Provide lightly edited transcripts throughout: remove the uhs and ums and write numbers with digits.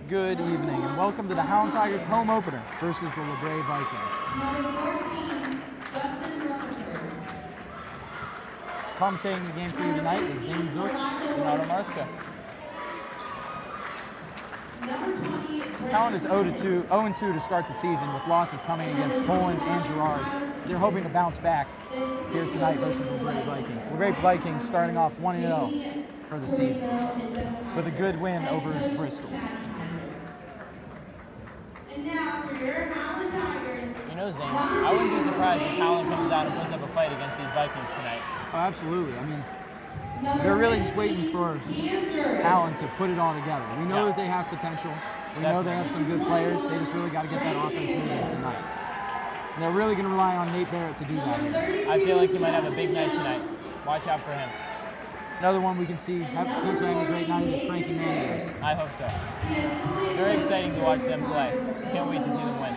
Good evening and welcome to the Howland Tigers home opener versus the LaBrae Vikings. Commentating the game for you tonight is Zane Zook and Otto Marska. Howland is 0-2 to start the season with losses coming against Howland and Girard. They're hoping to bounce back here tonight versus the LaBrae Vikings. LaBrae Vikings starting off 1-0 for the season with a good win over Bristol. And now for your Howland Tigers. You know, Zane, I wouldn't be surprised if Howland comes out and puts up a fight against these Vikings tonight. Oh, absolutely. I mean, they're really just waiting for Howland to put it all together. We know that they have potential. We know they have some good players. They just really got to get that offense moving tonight. And they're really going to rely on Nate Barrett to do that here. I feel like he might have a big night tonight. Watch out for him. Another one we can see potentially having a great night is Frankie Manios. I hope so. Very exciting to watch them play. Can't wait to see them win.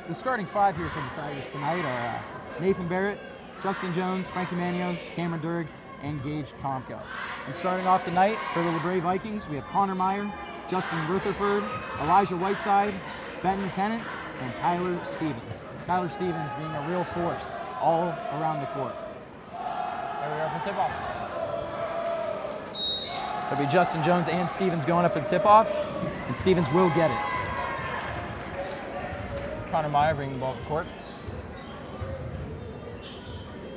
The starting five here for the Tigers tonight are Nathan Barrett, Justin Jones, Frankie Manios, Cameron Durg, and Gage Tomko. And starting off tonight for the LaBrae Vikings, we have Connor Meyer, Justin Rutherford, Elijah Whiteside, Benton Tennant, and Tyler Stevens. Tyler Stevens being a real force all around the court. There we are for tip-off. It'll be Justin Jones and Stevens going up for the tip-off, and Stevens will get it. Connor Meyer bringing the ball to the court.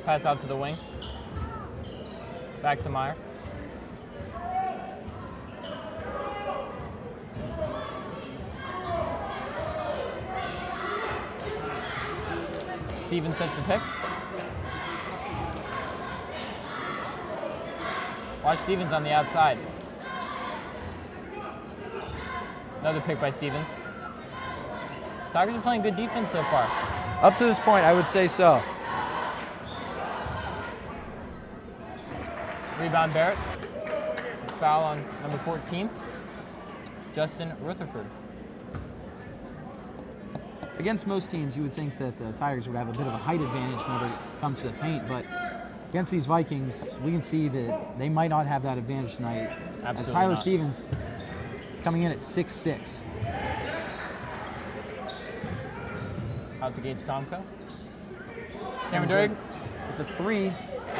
Pass out to the wing. Back to Meyer. Stevens sets the pick. Watch Stevens on the outside. Another pick by Stevens. Tigers are playing good defense so far. Up to this point, I would say so. Rebound Barrett. It's foul on number 14, Justin Rutherford. Against most teams, you would think that the Tigers would have a bit of a height advantage whenever it comes to the paint, but against these Vikings, we can see that they might not have that advantage tonight. Absolutely as Tyler not. Stevens is coming in at 6'6". Out to Gage Tomko. Cameron Durg With the three,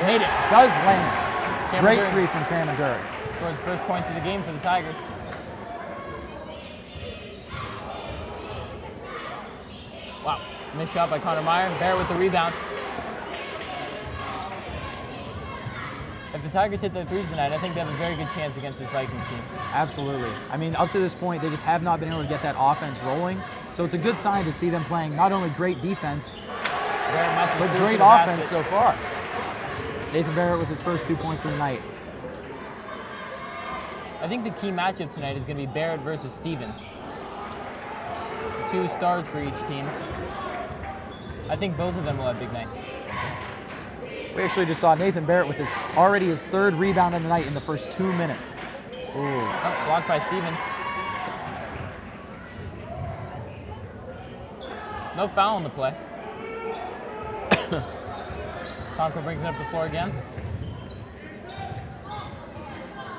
made it. does land. Cameron Great Durg three from Cameron Durg. scores the first points of the game for the Tigers. Wow, missed shot by Connor Meyer. Barrett with the rebound. If the Tigers hit their threes tonight, I think they have a very good chance against this Vikings team. Absolutely. I mean, up to this point, they just have not been able to get that offense rolling. So it's a good sign to see them playing not only great defense, but great offense so far. Nathan Barrett with his first 2 points of the night. I think the key matchup tonight is going to be Barrett versus Stevens. 2 stars for each team. I think both of them will have big nights. We actually just saw Nathan Barrett with already his third rebound of the night in the first 2 minutes. Ooh. Oh, blocked by Stevens. No foul on the play. Tomko brings it up the floor again.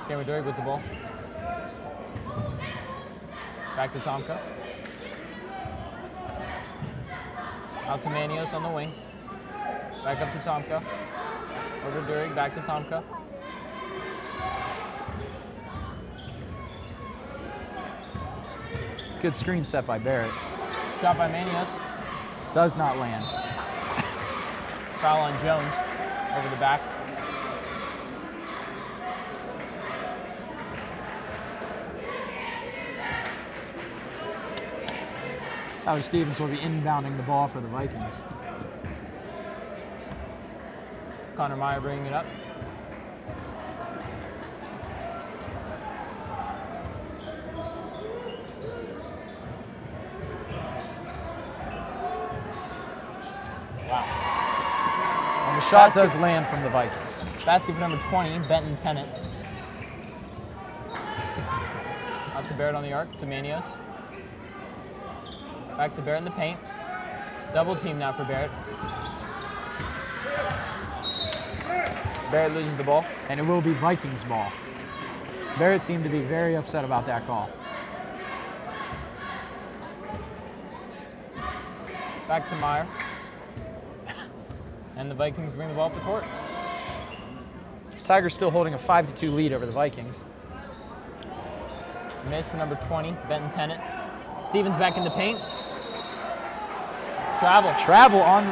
Cameron Durg with the ball. Back to Tomko. Out to Manios on the wing. Back up to Tomko. Over Durg, back to Tomko. Good screen set by Barrett. Shot by Manios. Does not land. Foul on Jones over the back. Tyler Stevens will be inbounding the ball for the Vikings. Connor Meyer bringing it up. Wow. And the shot does land from the Vikings. Basket for number 20, Benton Tennant. Out Out to Barrett on the arc, to Manios. Back to Barrett in the paint. Double team now for Barrett. Barrett loses the ball. And it will be Vikings ball. Barrett seemed to be very upset about that call. Back to Meyer. And the Vikings bring the ball up the court. Tigers still holding a 5-2 lead over the Vikings. Miss for number 20, Benton Tennant. Stevens back in the paint. Travel on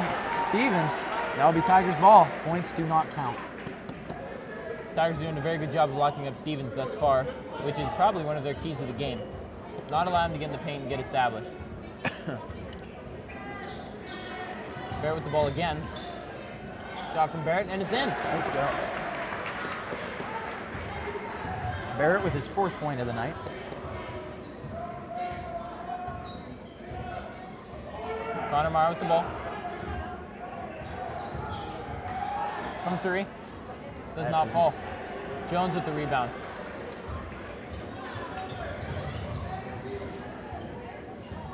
Stevens. That'll be Tigers ball. Points do not count. Tigers doing a very good job of locking up Stevens thus far, which is probably one of their keys to the game. Not allow him to get in the paint and get established. Barrett with the ball again. Shot from Barrett, and it's in. Let's go. Barrett with his 4th point of the night. Connor Meyer with the ball. From 3. Does not fall. Jones with the rebound.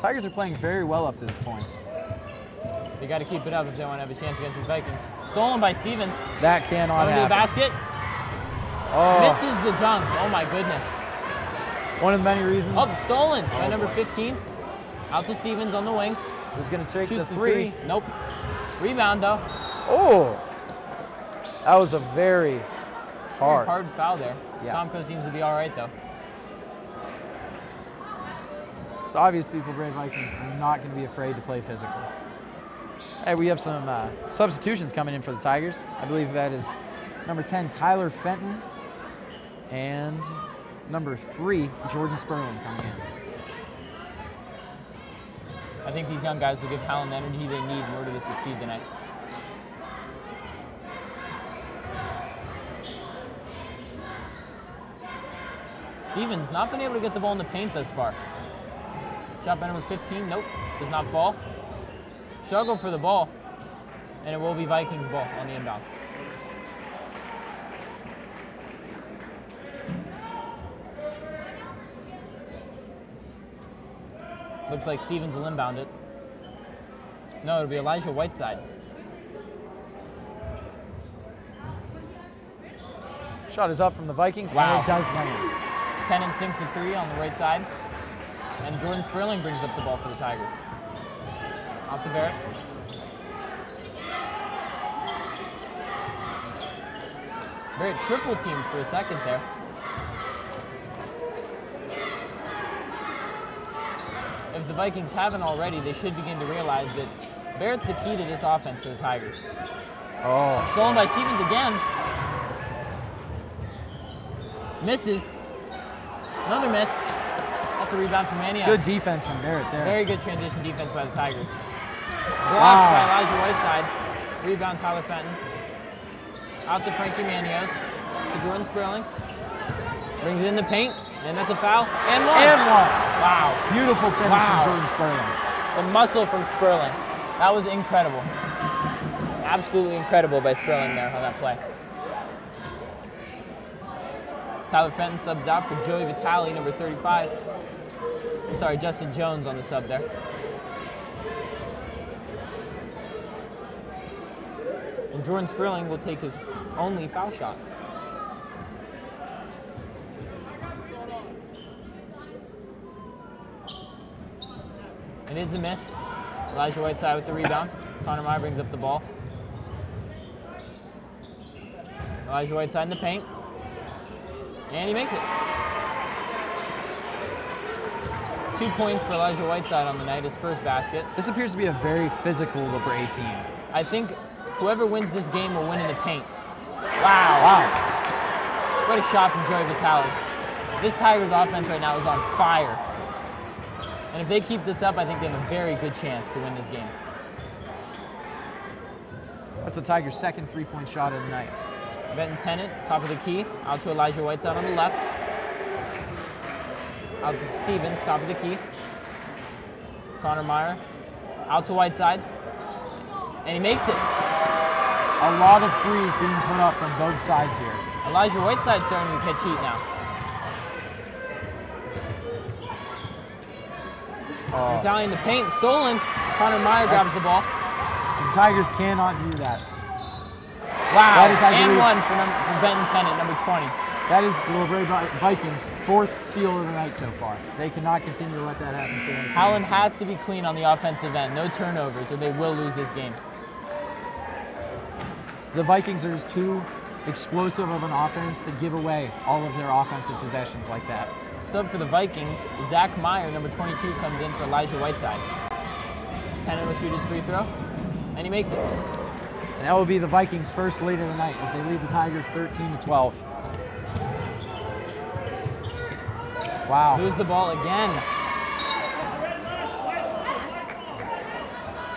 Tigers are playing very well up to this point. They got to keep it up if they want to have a chance against these Vikings. Stolen by Stevens. That cannot Going to the happen. basket. Oh, Misses the dunk. Oh my goodness. one of the many reasons. Oh, stolen by number 15. Out to Stevens on the wing. Was going to take the Shoots the 3. Nope. Rebound though. Oh, that was a very hard. Hard foul there. Yeah. Tomko seems to be all right though. It's obvious these LaBrae Vikings are not going to be afraid to play physical. Hey, we have some substitutions coming in for the Tigers. I believe that is number 10, Tyler Fenton, and number 3, Jordan Sperling coming in. I think these young guys will give Howland the energy they need in order to succeed tonight. Stevens not been able to get the ball in the paint thus far. Shot by number 15, nope, does not fall. Struggle for the ball, and it will be Vikings ball on the inbound. Looks like Stevens will inbound it. No, it'll be Elijah Whiteside. Shot is up from the Vikings, Wow. and it does land. Tennant sinks a 3 on the right side. And Jordan Sperling brings up the ball for the Tigers. Out to Barrett. Barrett triple teamed for a second there. If the Vikings haven't already, they should begin to realize that Barrett's the key to this offense for the Tigers. Oh, Stolen by Stevens again. Misses. Another miss. That's a rebound from Manios. good defense from Barrett there. Very good transition defense by the Tigers. Blocked by Elijah Whiteside. Rebound Tyler Fenton. Out to Frankie Manios. To Jordan Sperling. Brings it in the paint. And that's a foul. And one. And one. Wow. Beautiful finish Wow. from Jordan Sperling. The muscle from Sperling. That was incredible. Absolutely incredible by Sperling there on that play. Tyler Fenton subs out for Joey Vitale, number 35. Sorry, Justin Jones on the sub there. And Jordan Sperling will take his only foul shot. It is a miss. Elijah Whiteside with the rebound. Connor Meyer brings up the ball. Elijah Whiteside in the paint. And he makes it. 2 points for Elijah Whiteside on the night, his first basket. This appears to be a very physical LaBrae team. I think whoever wins this game will win in the paint. Wow. What a shot from Joey Vitale. This Tigers offense right now is on fire. And if they keep this up, I think they have a very good chance to win this game. That's the Tigers' second three-point shot of the night. Benton Tennant, top of the key, out to Elijah Whiteside on the left. Out to Stevens, top of the key. Connor Meyer, out to Whiteside. And he makes it. A lot of threes being put up from both sides here. Elijah Whiteside starting to catch heat now. Vitaly in the paint, stolen. Connor Meyer grabs the ball. The Tigers cannot do that. Wow, That is, I and believe, one for Benton Tennant, number 20. That is the LaBrae Vikings' 4th steal of the night so far. They cannot continue to let that happen for them. Howland has to be clean on the offensive end. No turnovers, or they will lose this game. The Vikings are just too explosive of an offense to give away all of their offensive possessions like that. Sub for the Vikings, Zach Meyer, number 22, comes in for Elijah Whiteside. Tennant will shoot his free throw, and he makes it. And that will be the Vikings' first lead of the night as they lead the Tigers 13-12. Wow. Lose the ball again.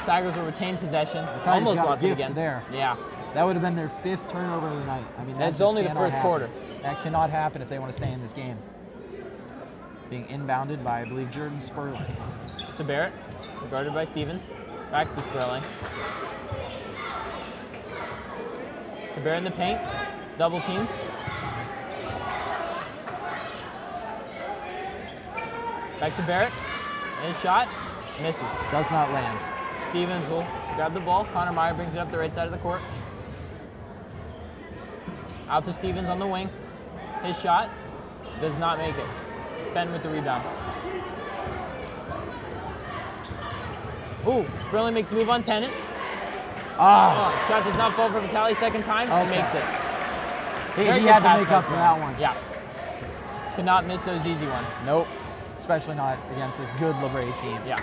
Tigers will retain possession. The Tigers Almost got lost a it gift again. there. Yeah. That would have been their 5th turnover of the night. I mean, That's just only the cannot first happen. quarter. That cannot happen if they want to stay in this game. Being inbounded by, I believe, Jordan Sperling. To Barrett, guarded by Stevens. Back to Sperling. To Barrett in the paint, double teamed. Back to Barrett, and his shot, misses. Does not land. Stevens will grab the ball. Connor Meyer brings it up the right side of the court. Out to Stevens on the wing. His shot does not make it. Fenton with the rebound. Ooh, Sperling makes a move on Tennant. Oh, shot does not fall for Vitaly second time. He makes it. He Very good had to pass make by up for that Sperling. one. Yeah. Could not miss those easy ones. Nope. Especially not against this good LaBrae team. Yeah.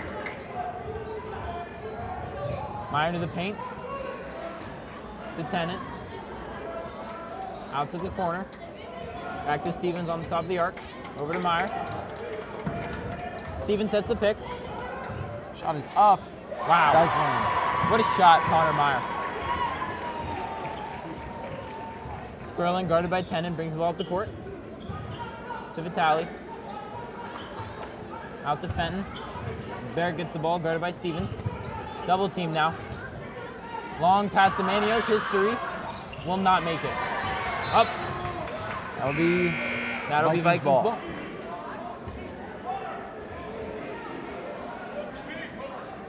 Meyer into the paint. To Tennant. Out to the corner. Back to Stevens on the top of the arc. Over to Meyer. Stevens sets the pick. Shot is up. Wow. Does land. What a shot, Connor Meyer. Sperling, guarded by Tennant, brings the ball up the court. To Vitaly. Out to Fenton. Barrett gets the ball, guarded by Stevens. Double team now. Long pass to Manios, his three. Will not make it. Up. That'll be Vikings ball.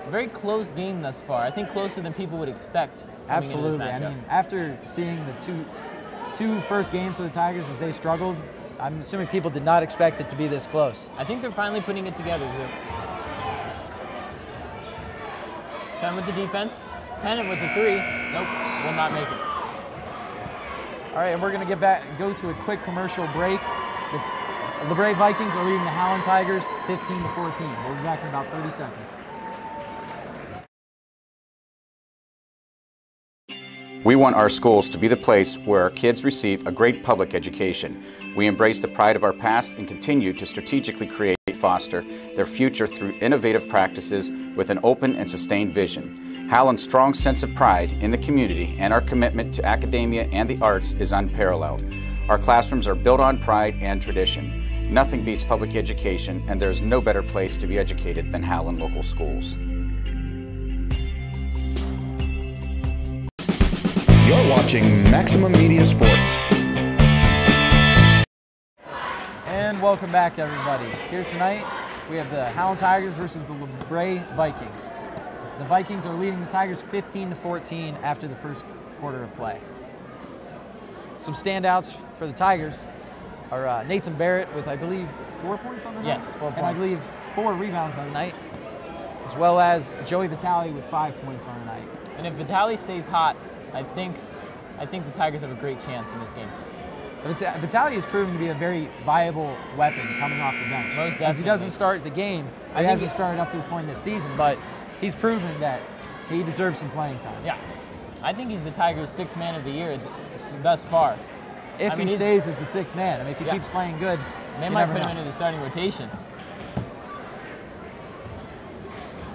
Very close game thus far. I think closer than people would expect. Absolutely. I mean, after seeing the two first games for the Tigers as they struggled, I'm assuming people did not expect it to be this close. I think they're finally putting it together, too. Fenton with the defense. Tennant with the three. Nope, will not make it. All right, and we're going to go to a quick commercial break. The LaBrae Vikings are leading the Howland Tigers 15-14. We'll be back in about 30 seconds. We want our schools to be the place where our kids receive a great public education. We embrace the pride of our past and continue to strategically create and foster their future through innovative practices with an open and sustained vision. Howland's strong sense of pride in the community and our commitment to academia and the arts is unparalleled. Our classrooms are built on pride and tradition. Nothing beats public education, and there's no better place to be educated than Howland local schools. You're watching Maximum Media Sports. And welcome back, everybody. Here tonight, we have the Howland Tigers versus the LaBrae Vikings. The Vikings are leading the Tigers 15-14 after the first quarter of play. Some standouts for the Tigers are Nathan Barrett with, I believe, 4 points on the night? Yes, 4 points. And I believe 4 rebounds on the night, as well as Joey Vitaly with 5 points on the night. And if Vitaly stays hot, I think the Tigers have a great chance in this game. Vitaly has proven to be a very viable weapon coming off the bench. Most As he definitely. doesn't start the game, he hasn't started up to this point in this season, but he's proven that he deserves some playing time. Yeah. I think he's the Tigers' 6th man of the year thus far. If he stays as the 6th man, I mean, if he Yeah. keeps playing good, They you might never put him know. into the starting rotation.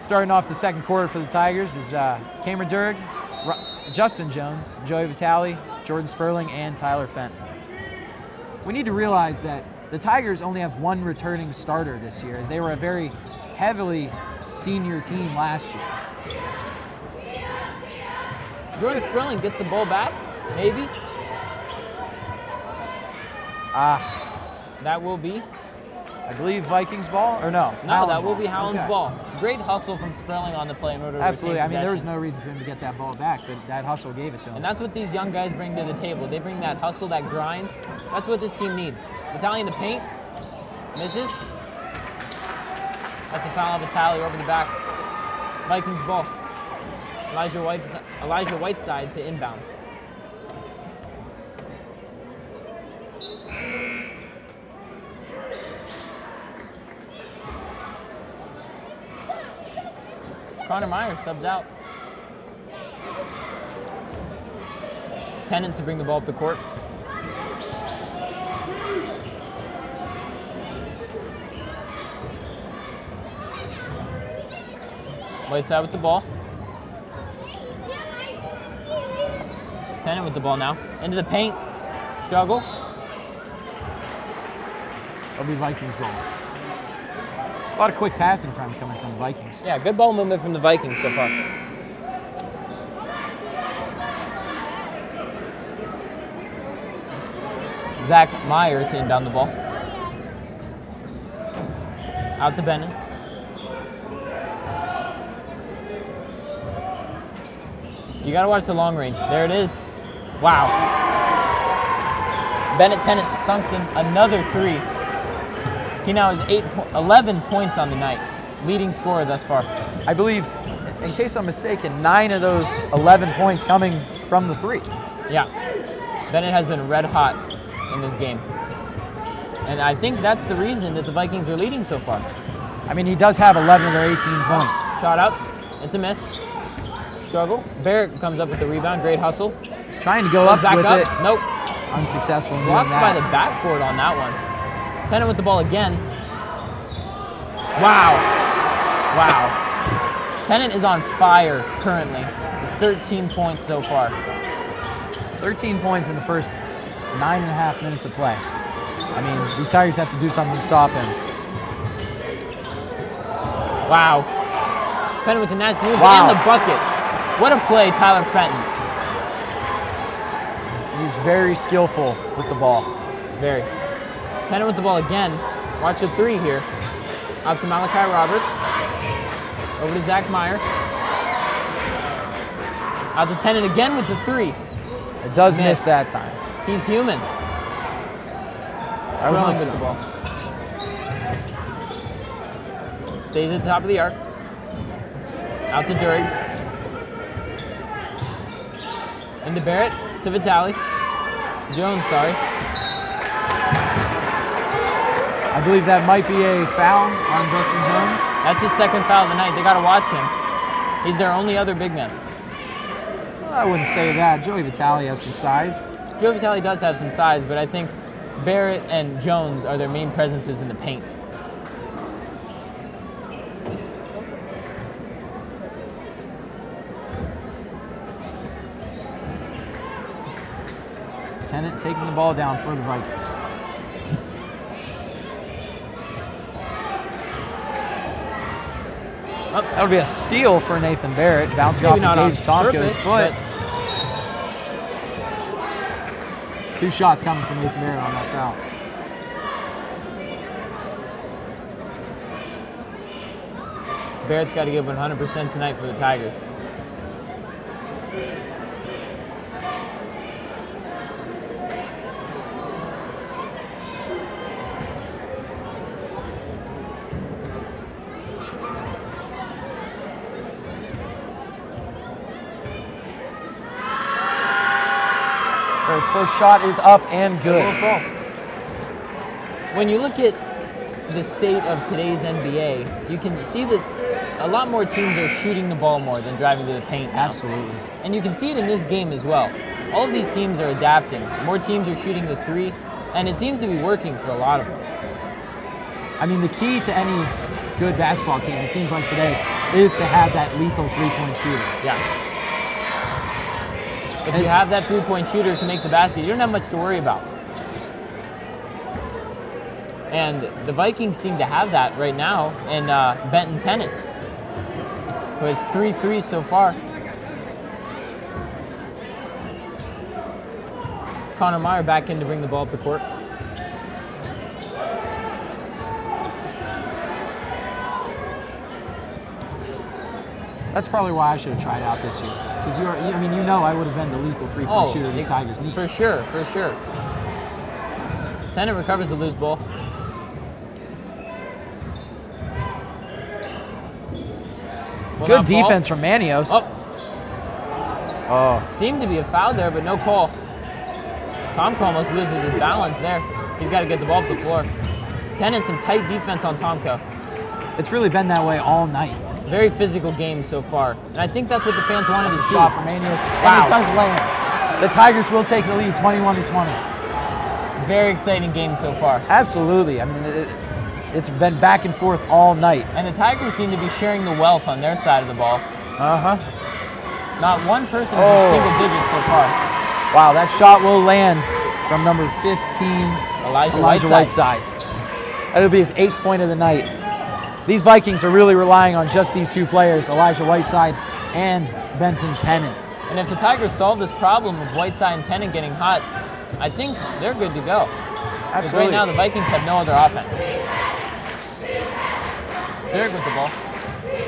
Starting off the second quarter for the Tigers is Cameron Durg, Justin Jones, Joey Vitaly, Jordan Sperling, and Tyler Fenton. We need to realize that the Tigers only have one returning starter this year, as they were a very heavily senior team last year. Jordan Sperling gets the ball back, maybe. That will be I believe Vikings ball, or no? No, Howland that will ball. be Howland's Okay. ball. Great hustle from Sperling on the play in order to Absolutely. I retain mean, there was possession. no reason for him to get that ball back, but that hustle gave it to him. And that's what these young guys bring to the table. They bring that hustle, that grind. That's what this team needs. Vitale in the paint. Misses. That's a foul of Vitale over the back. Vikings ball. Elijah Whiteside to inbound. Connor Meyer subs out. Tennant to bring the ball up the court. Whiteside with the ball. Tennant with the ball now. Into the paint. Struggle. It'll be Vikings ball. A lot of quick passing from coming from the Vikings. Yeah, good ball movement from the Vikings so far. Zach Meyer to inbound the ball. Out to Bennett. You gotta watch the long range. There it is. Wow. Bennett Tennant sunk in another three. He now has 11 points on the night, leading scorer thus far. I believe, in case I'm mistaken, 9 of those 11 points coming from the 3. Yeah. Bennett has been red hot in this game. And I think that's the reason that the Vikings are leading so far. I mean, he does have 11 of their 18 points. Shot up. It's a miss. Struggle. Barrett comes up with the rebound. Great hustle. Trying to go Goes up back with up. it. Nope. It's unsuccessful. in Blocked doing by that. the backboard on that one. Tennant with the ball again. Wow. Wow. Tennant is on fire currently. With 13 points so far. 13 points in the first 9.5 minutes of play. I mean, these Tigers have to do something to stop him. Wow. Fenton with the nasty moves Wow. and the bucket. What a play, Tyler Fenton. He's very skillful with the ball. Very. Tennant with the ball again. Watch the three here. Out to Malachi Roberts. Over to Zach Meyer. Out to Tennant again with the three. It does Miss. miss that time. He's human. I would Sperling hope with so. the ball. Stays at the top of the arc. Out to Durig. Into Barrett. To Vitale. Jones, sorry. I believe that might be a foul on Justin Jones. That's his second foul of the night. They got to watch him. He's their only other big man. Well, I wouldn't say that. Joey Vitale has some size. Joe Vitale does have some size, but I think Barrett and Jones are their main presences in the paint. Tennant taking the ball down for the Vikings. Oh, that would be a steal for Nathan Barrett, bouncing Maybe off not of on Gage Tomko's purpose, foot. but 2 shots coming from Nathan Barrett on that foul. Barrett's got to give 100% tonight for the Tigers. Barrett's first shot is up and good. When you look at the state of today's NBA, you can see that a lot more teams are shooting the ball more than driving to the paint now. Absolutely. And you can see it in this game as well. All of these teams are adapting. More teams are shooting the three, and it seems to be working for a lot of them. I mean, the key to any good basketball team, it seems like today, is to have that lethal three-point shooter. Yeah. If you have that three-point shooter to make the basket, you don't have much to worry about. And the Vikings seem to have that right now in Benton Tennant, who has 3 threes so far. Connor Meyer back in to bring the ball up the court. That's probably why I should have tried out this year. Because I mean, I would have been the lethal three-point shooter these Tigers need. For sure, for sure. Tennant recovers the loose ball. Good defense from Manios. Oh. Seemed to be a foul there, but no call. Tomko almost loses his balance there. He's got to get the ball up the floor. Tennant, some tight defense on Tomko. It's really been that way all night. Very physical game so far. And I think that's what the fans wanted to see. Shot from Manios. Wow. And it does land. The Tigers will take the lead 21-20. Very exciting game so far. Absolutely. I mean, it's been back and forth all night. And the Tigers seem to be sharing the wealth on their side of the ball. Not one person is in single digits so far. Wow, that shot will land from number 15, Elijah Whiteside. That'll be his 8th point of the night. These Vikings are really relying on just these two players, Elijah Whiteside and Benson Tennant. And if the Tigers solve this problem of Whiteside and Tennant getting hot, I think they're good to go. Absolutely. Right now, the Vikings have no other offense. Derek with the ball.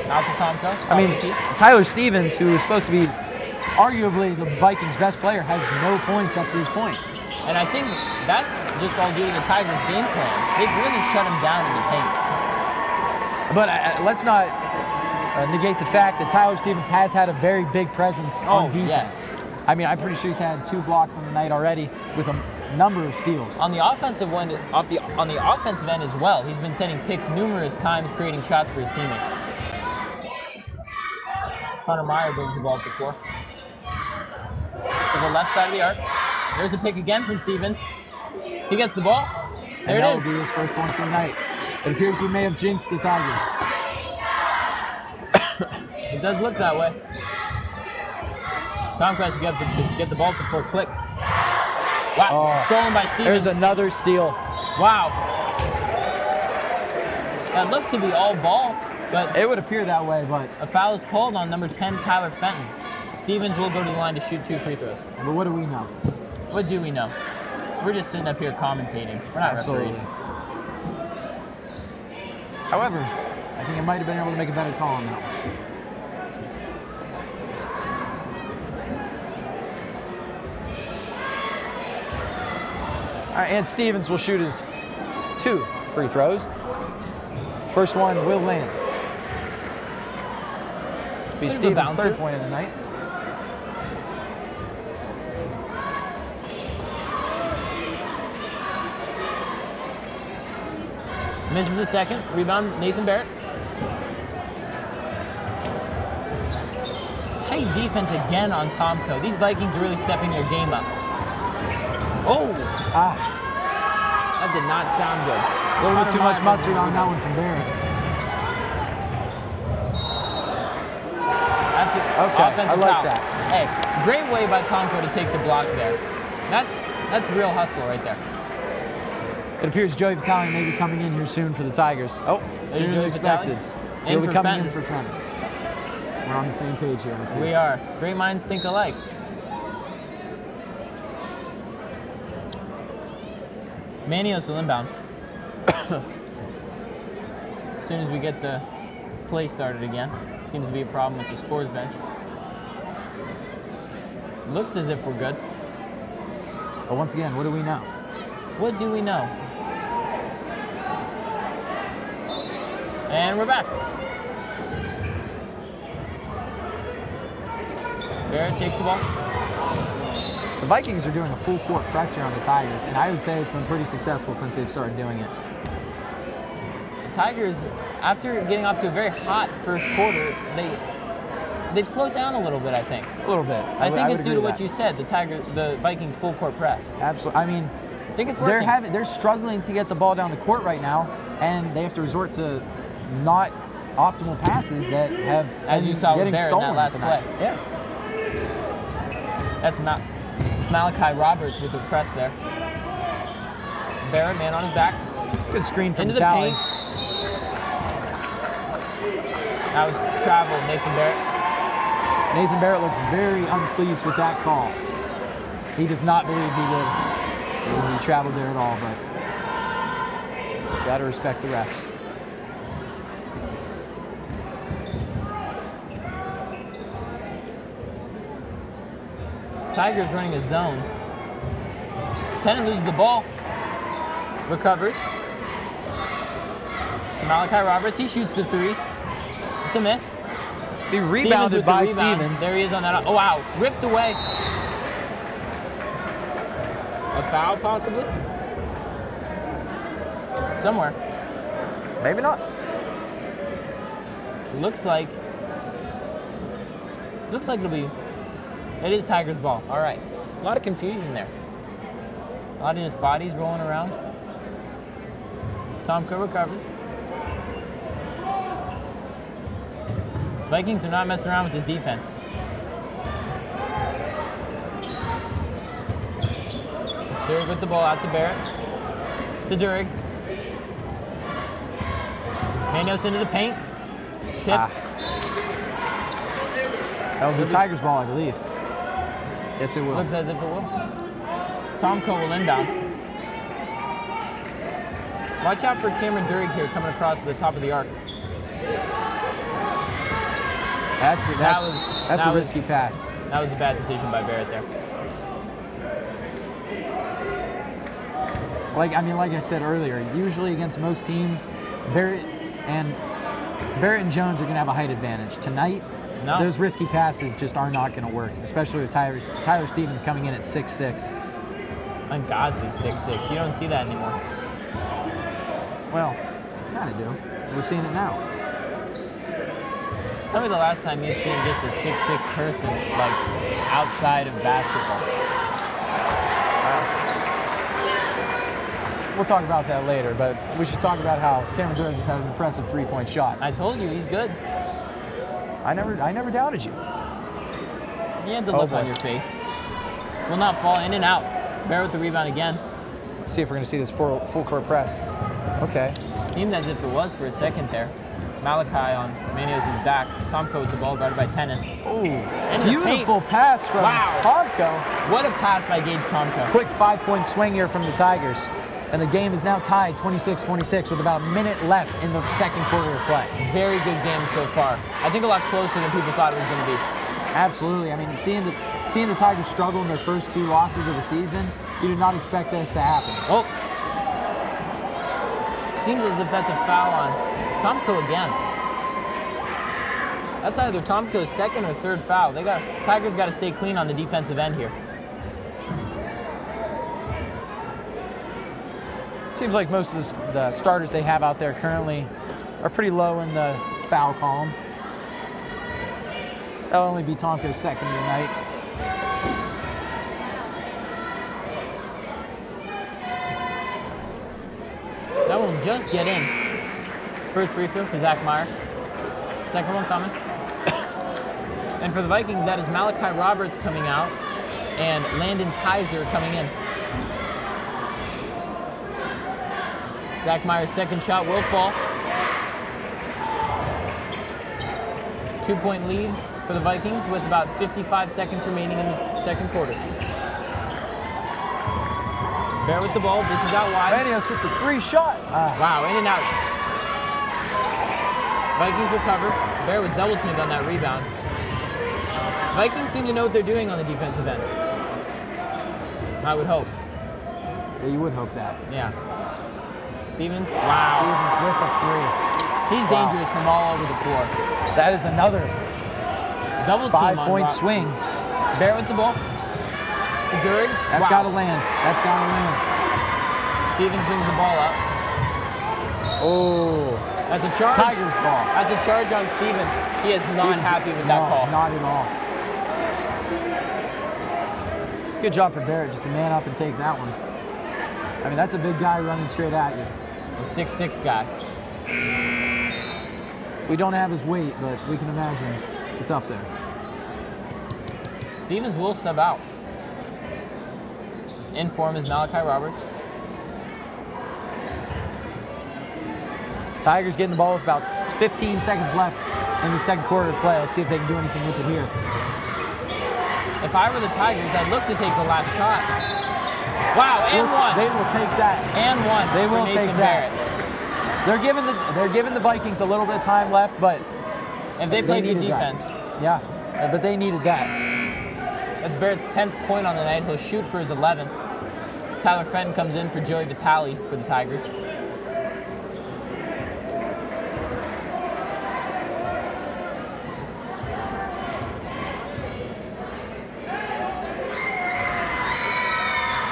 Out to Tomko. I mean, Tyler Stevens, who is supposed to be arguably the Vikings' best player, has no points up to this point. And I think that's just all due to the Tigers' game plan. They've really shut him down in the paint. But let's not negate the fact that Tyler Stevens has had a very big presence on defense. Yes. I mean, I'm pretty sure he's had 2 blocks on the night already with a number of steals. On the offensive end, on the offensive end as well, he's been setting picks numerous times, creating shots for his teammates. Connor Meyer brings the ball up the floor. To the left side of the arc. There's a pick again from Stevens. He gets the ball. There it is. That will be his first points of the night. It appears we may have jinxed the Tigers. It does look that way. Tomko has to get the ball up the floor. Click. Wow, stolen by Stevens. There's another steal. Wow. That looked to be all ball, but it would appear that way, but a foul is called on number 10, Tyler Fenton. Stevens will go to the line to shoot 2 free throws. But what do we know? What do we know? We're just sitting up here commentating. We're not referees. However, I think I might have been able to make a better call on that one. All right, and Stevens will shoot his 2 free throws. First one will land. Be Stevens' 3rd point of the night. Misses the second. Rebound, Nathan Barrett. Tight defense again on Tomko. These Vikings are really stepping their game up. Oh! That did not sound good. A little bit too much mustard on that one from Barrett. That's it. Okay, Offensive I like foul. that. Hey, great way by Tomko to take the block there. That's real hustle right there. It appears Joey Vitale may be coming in here soon for the Tigers. Oh, sooner than expected. He'll be coming in for Fenton. We're on the same page here. We are. Great minds think alike. Manios will inbound. As soon as we get the play started again. Seems to be a problem with the scores bench. Looks as if we're good. But once again, what do we know? What do we know? And we're back. Barrett takes the ball. The Vikings are doing a full court press here on the Tigers, and I would say it's been pretty successful since they've started doing it. The Tigers, after getting off to a very hot first quarter, they've slowed down a little bit, I think. A little bit. I think it's due to what you said, the Vikings full court press. Absolutely. I mean, I think it's working. They're struggling to get the ball down the court right now, and they have to resort to not optimal passes that have, as you saw with Barrett in that last tonight. play. Yeah. It's Malachi Roberts with the press there. Barrett, man on his back. Good screen from into the Vitale. paint. That was travel, Nathan Barrett. Nathan Barrett looks very unpleased with that call. He does not believe he did. He traveled there at all, but gotta respect the refs. Tigers running a zone. Tennant loses the ball. Recovers. To Malachi Roberts. He shoots the three. It's a miss. Be rebounded by Stevens. There he is on that. Oh, wow. Ripped away. A foul, possibly? Somewhere. Maybe not. Looks like it'll be. It is Tigers' ball. All right. A lot of confusion there. A lot of just bodies rolling around. Tomko recovers. Vikings are not messing around with this defense. Durig with the ball out to Barrett. To Durig. Manos into the paint. Tipped. That will be Tigers' ball, I believe. Yes, it will. Looks as if it will. Tomko will inbound. Watch out for Cameron Durig here coming across the top of the arc. That's a risky pass. That was a bad decision by Barrett there. Like I said earlier, usually against most teams, Barrett and Jones are going to have a height advantage. Tonight, those risky passes just are not going to work, especially with Tyler Stevens coming in at 6'6". Ungodly 6'6". You don't see that anymore. Well, kind of do. We're seeing it now. Tell me the last time you've seen just a 6'6" person like outside of basketball. We'll talk about that later, but we should talk about how Cameron Durig just had an impressive three-point shot. I told you, he's good. I never doubted you. You had the look on your face. Will not fall in and out. Barrett with the rebound again. Let's see if we're going to see this full court press. Okay. Seemed as if it was for a second there. Malachi on Manos' back. Tomko with the ball guarded by Tennant. Oh, beautiful pass from Tomko. What a pass by Gage Tomko. Quick 5-point swing here from the Tigers. And the game is now tied 26-26 with about a minute left in the second quarter of play. Very good game so far. I think a lot closer than people thought it was going to be. Absolutely. I mean, seeing the Tigers struggle in their first 2 losses of the season, you did not expect this to happen. Oh. Seems as if that's a foul on Tomko again. That's either Tomko's second or third foul. Tigers got to stay clean on the defensive end here. Seems like most of the starters they have out there currently are pretty low in the foul column. That'll only be Tomko's second of the night. That will just get in. First free throw for Zach Meyer. Second one coming. And for the Vikings, that is Malachi Roberts coming out and Landon Kaiser coming in. Zach Meyer's second shot will fall. 2-point lead for the Vikings with about 55 seconds remaining in the second quarter. Bear with the ball, dishes out wide. Manos with the 3-shot. Wow, in and out. Vikings recover. Bear was double teamed on that rebound. Vikings seem to know what they're doing on the defensive end. I would hope. Yeah, you would hope that. Yeah. Stevens, wow. Stevens with a 3. He's dangerous from all over the floor. That is another double team 5-point swing. Bear with the ball. To Durig. That's got to land. That's got to land. Stevens brings the ball up. Oh. That's a charge. Tigers ball. That's a charge on Stevens. He is not happy with that call. Not at all. Good job for Barrett just to man up and take that one. I mean, that's a big guy running straight at you. A 6'6" guy. We don't have his weight, but we can imagine it's up there. Stevens will sub out. In form is Malachi Roberts. Tigers getting the ball with about 15 seconds left in the second quarter of play. Let's see if they can do anything with it here. If I were the Tigers, I'd look to take the last shot. Wow, and one. They will take that. And one. They will take that. Barrett. They're giving the Vikings a little bit of time left, but if they play good defense. Yeah, but they needed that. That's Barrett's 10th point on the night. He'll shoot for his 11th. Tyler Fenton comes in for Joey Vitale for the Tigers.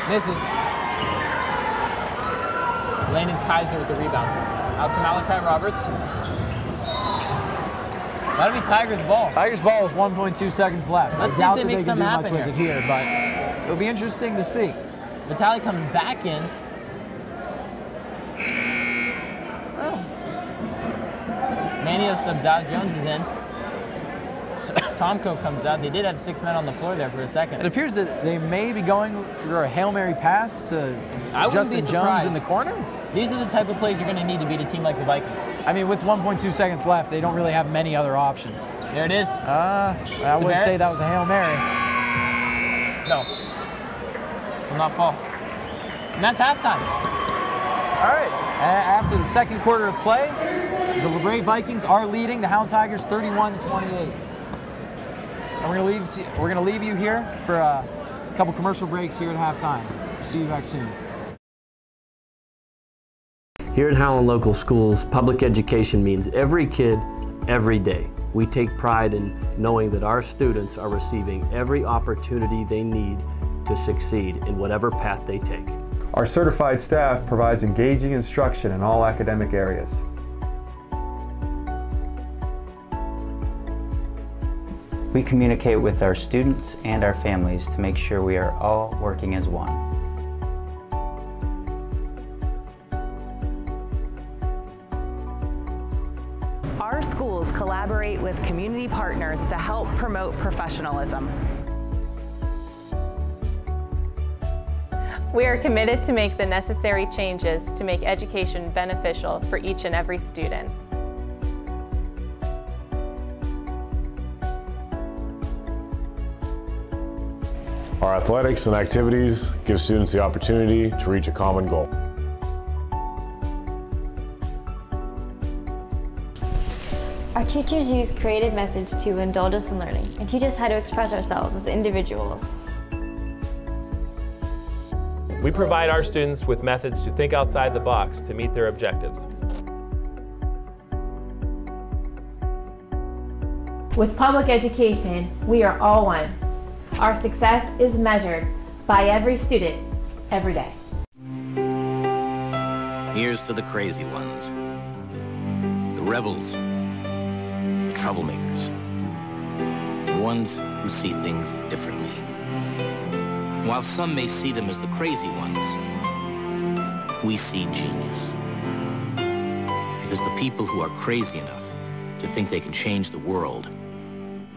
Misses. Landon Kaiser with the rebound. Out to Malachi Roberts. That'll be Tigers ball. Tigers ball with 1.2 seconds left. Let's see if they make something happen with it here, but it'll be interesting to see. Vitale comes back in. Oh. Manio subs out. Jones is in. Tomko comes out. They did have 6 men on the floor there for a second. It appears that they may be going for a Hail Mary pass to Justin Jones in the corner. These are the type of plays you're going to need to beat a team like the Vikings. I mean, with 1.2 seconds left, they don't really have many other options. There it is. I wouldn't say that was a Hail Mary. No. Will not fall. And that's halftime. All right. After the second quarter of play, the LaBrae Vikings are leading the Howland Tigers 31-28. And we're going to leave you here for a couple commercial breaks here at halftime. See you back soon. Here at Howland Local Schools, public education means every kid, every day. We take pride in knowing that our students are receiving every opportunity they need to succeed in whatever path they take. Our certified staff provides engaging instruction in all academic areas. We communicate with our students and our families to make sure we are all working as one. Our schools collaborate with community partners to help promote professionalism. We are committed to make the necessary changes to make education beneficial for each and every student. Our athletics and activities give students the opportunity to reach a common goal. Our teachers use creative methods to indulge us in learning and teach us how to express ourselves as individuals. We provide our students with methods to think outside the box to meet their objectives. With public education, we are all one. Our success is measured by every student, every day. Here's to the crazy ones, the rebels, the troublemakers, the ones who see things differently. While some may see them as the crazy ones, we see genius. Because the people who are crazy enough to think they can change the world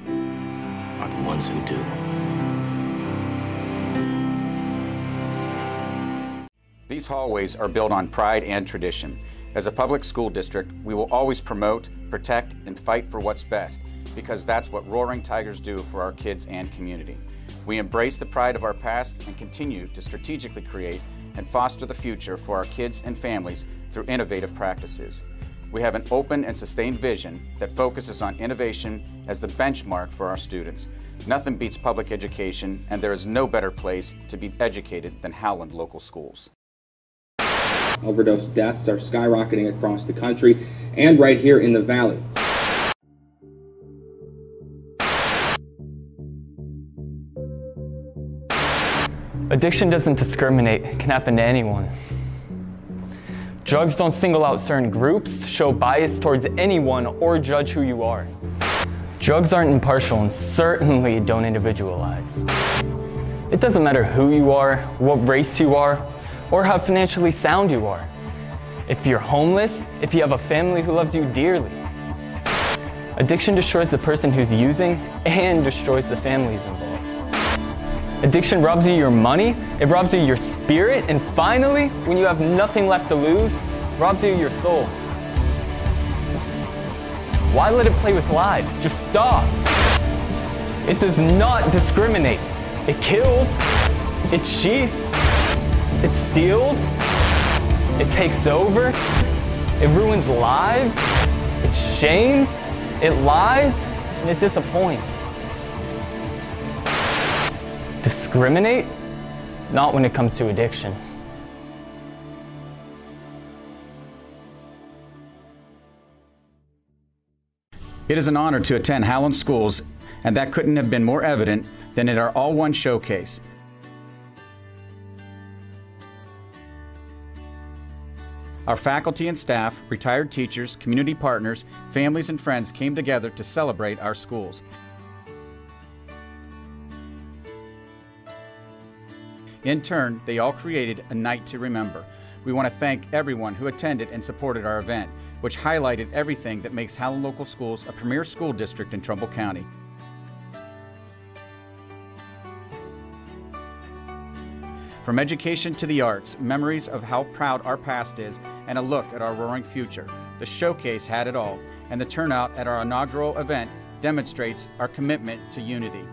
are the ones who do. These hallways are built on pride and tradition. As a public school district, we will always promote, protect, and fight for what's best, because that's what Roaring Tigers do for our kids and community. We embrace the pride of our past and continue to strategically create and foster the future for our kids and families through innovative practices. We have an open and sustained vision that focuses on innovation as the benchmark for our students. Nothing beats public education, and there is no better place to be educated than Howland Local Schools. Overdose deaths are skyrocketing across the country and right here in the Valley. Addiction doesn't discriminate. It can happen to anyone. Drugs don't single out certain groups, show bias towards anyone, or judge who you are. Drugs aren't impartial and certainly don't individualize. It doesn't matter who you are, what race you are, or how financially sound you are. If you're homeless, if you have a family who loves you dearly. Addiction destroys the person who's using and destroys the families involved. Addiction robs you of your money, it robs you of your spirit, and finally, when you have nothing left to lose, robs you of your soul. Why let it play with lives? Just stop. It does not discriminate. It kills, it cheats, it steals, it takes over, it ruins lives, it shames, it lies, and it disappoints. Discriminate? Not when it comes to addiction. It is an honor to attend Howland schools, and that couldn't have been more evident than at our All One showcase. Our faculty and staff, retired teachers, community partners, families and friends came together to celebrate our schools. In turn, they all created a night to remember. We want to thank everyone who attended and supported our event, which highlighted everything that makes Howland Local Schools a premier school district in Trumbull County. From education to the arts, memories of how proud our past is, and a look at our roaring future. The showcase had it all, and the turnout at our inaugural event demonstrates our commitment to unity.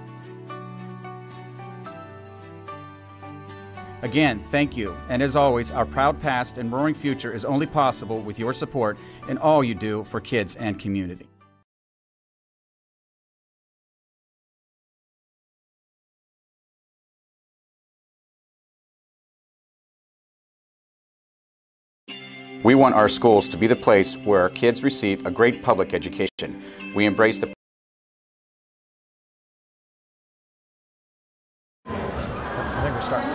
Again, thank you, and as always, our proud past and roaring future is only possible with your support in all you do for kids and community. We want our schools to be the place where our kids receive a great public education. We embrace the I think we're starting.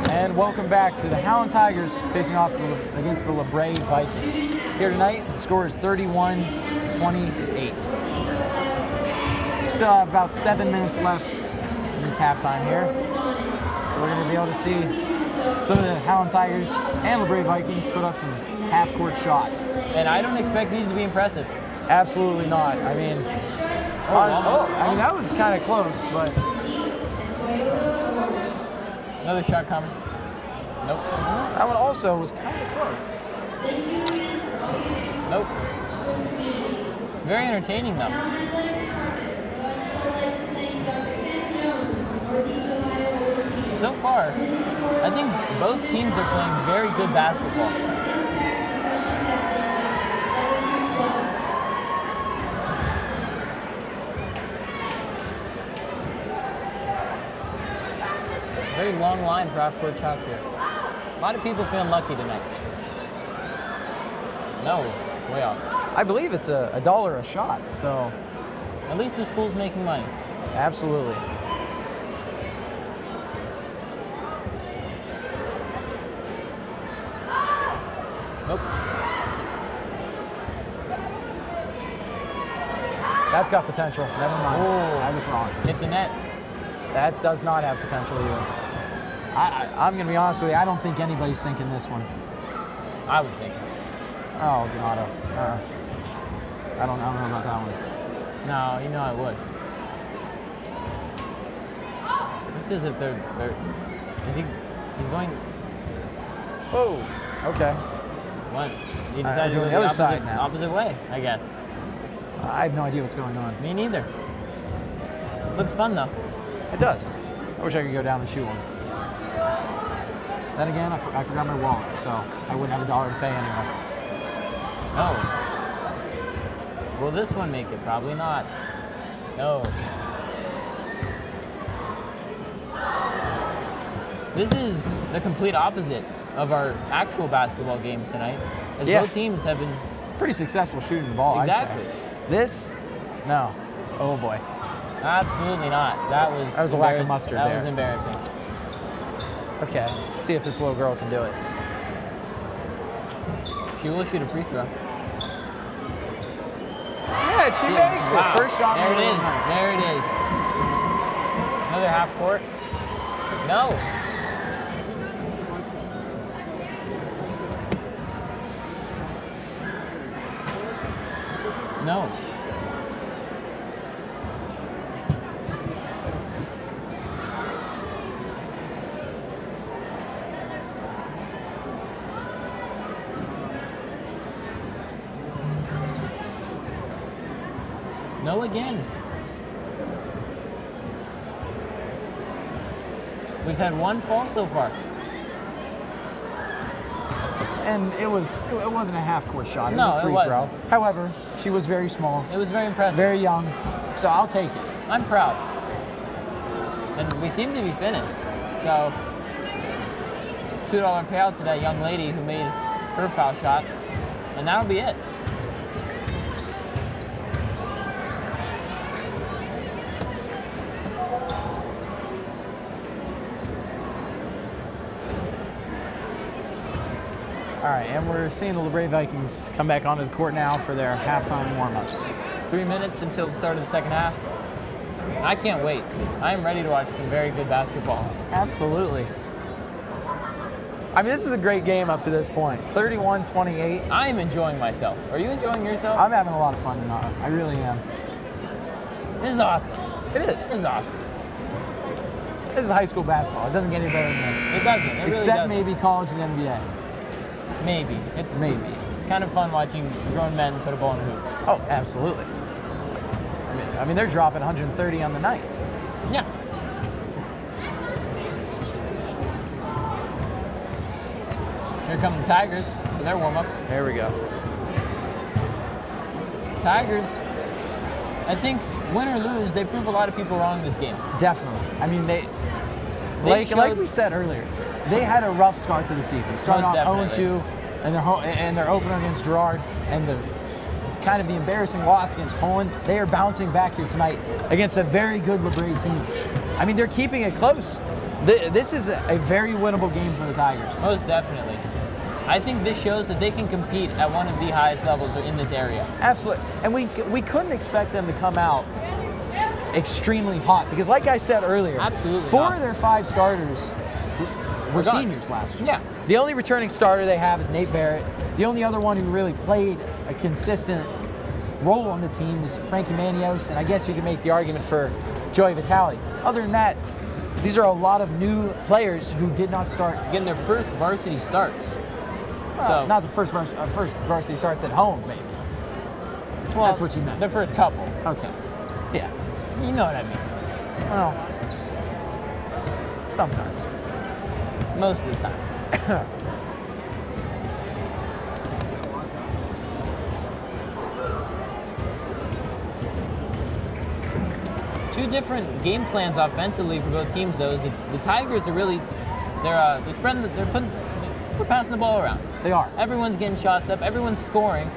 And welcome back to the Howland Tigers facing off against the LaBrae Vikings. Here tonight, the score is 31-28. Still have about 7 minutes left in this halftime here. So we're going to be able to see some of the Howland Tigers and LaBrae Vikings put up some half-court shots. And I don't expect these to be impressive. Absolutely not. I mean, that was kind of close, but... Another shot coming. Nope. That one also was kind of close. Nope. Very entertaining, though. So far, I think both teams are playing very good basketball. Very long line for half-court shots here. A lot of people feeling lucky tonight. No, way off. I believe it's $1 a shot, so... At least the school's making money. Absolutely. Nope. That's got potential. Never mind. Oh, I was wrong. Hit the net. That does not have potential either. I'm going to be honest with you. I don't think anybody's sinking this one. I would sink it. Oh, Donato. I don't know about that one. No, you know I would. Looks as if they're he's going... Oh, okay. What? You decided to go the opposite way, I guess. I have no idea what's going on. Me neither. Looks fun, though. It does. I wish I could go down and shoot one. Then again, I forgot my wallet, so I wouldn't have $1 to pay anyway. No. Will this one make it? Probably not. No. This is the complete opposite of our actual basketball game tonight, as both teams have been pretty successful shooting the ball. Exactly. I'd say. This, no. Oh boy. Absolutely not. That was a lack of mustard there. That was embarrassing. Okay, let's see if this little girl can do it. She will shoot a free throw. Yeah, she makes it. Wow. First shot. There it is. There it is. Another half court. No. No. No again. We've had one fall so far. And it wasn't a half-court shot. It No, was a it free wasn't. throw. However, she was very small. It was very impressive. Very young. So I'll take it. I'm proud. and we seem to be finished. So, $2 payout to that young lady who made her foul shot, and that'll be it. All right, and we're seeing the LaBrae Vikings come back onto the court now for their halftime warm-ups. 3 minutes until the start of the second half. I can't wait. I am ready to watch some very good basketball. Absolutely. I mean, this is a great game up to this point. 31-28. I am enjoying myself. Are you enjoying yourself? I'm having a lot of fun tonight. I really am. This is awesome. It is. This is awesome. This is high school basketball. It doesn't get any better than this. It doesn't. It really Except doesn't. maybe college and NBA. Maybe. It's maybe. Kind of fun watching grown men put a ball in a hoop. Oh, absolutely. I mean, they're dropping 130 on the night. Yeah. Here come the Tigers for their warm-ups. There we go. Tigers, I think, win or lose, they prove a lot of people wrong this game. Definitely. I mean, like we said earlier, they had a rough start to the season. Starting off 0-2, and their opener against Girard, and the kind of the embarrassing loss against Poland. They are bouncing back here tonight against a very good LaBrae team. I mean, they're keeping it close. This is a very winnable game for the Tigers. Most definitely. I think this shows that they can compete at one of the highest levels in this area. Absolutely. And we couldn't expect them to come out extremely hot because, like I said earlier, absolutely 4 of their 5 starters were seniors last year. Yeah. The only returning starter they have is Nate Barrett. The only other one who really played a consistent role on the team was Frankie Manios, and I guess you can make the argument for Joey Vitale. Other than that, these are a lot of new players who did not start. Getting their first varsity starts. So not the first varsity starts at home, maybe. Well, that's what you meant. The first couple. Okay. Yeah. You know what I mean. Well, sometimes. Most of the time. Two different game plans offensively for both teams, though. Is the Tigers are really they're passing the ball around. They are. Everyone's getting shots up. Everyone's scoring.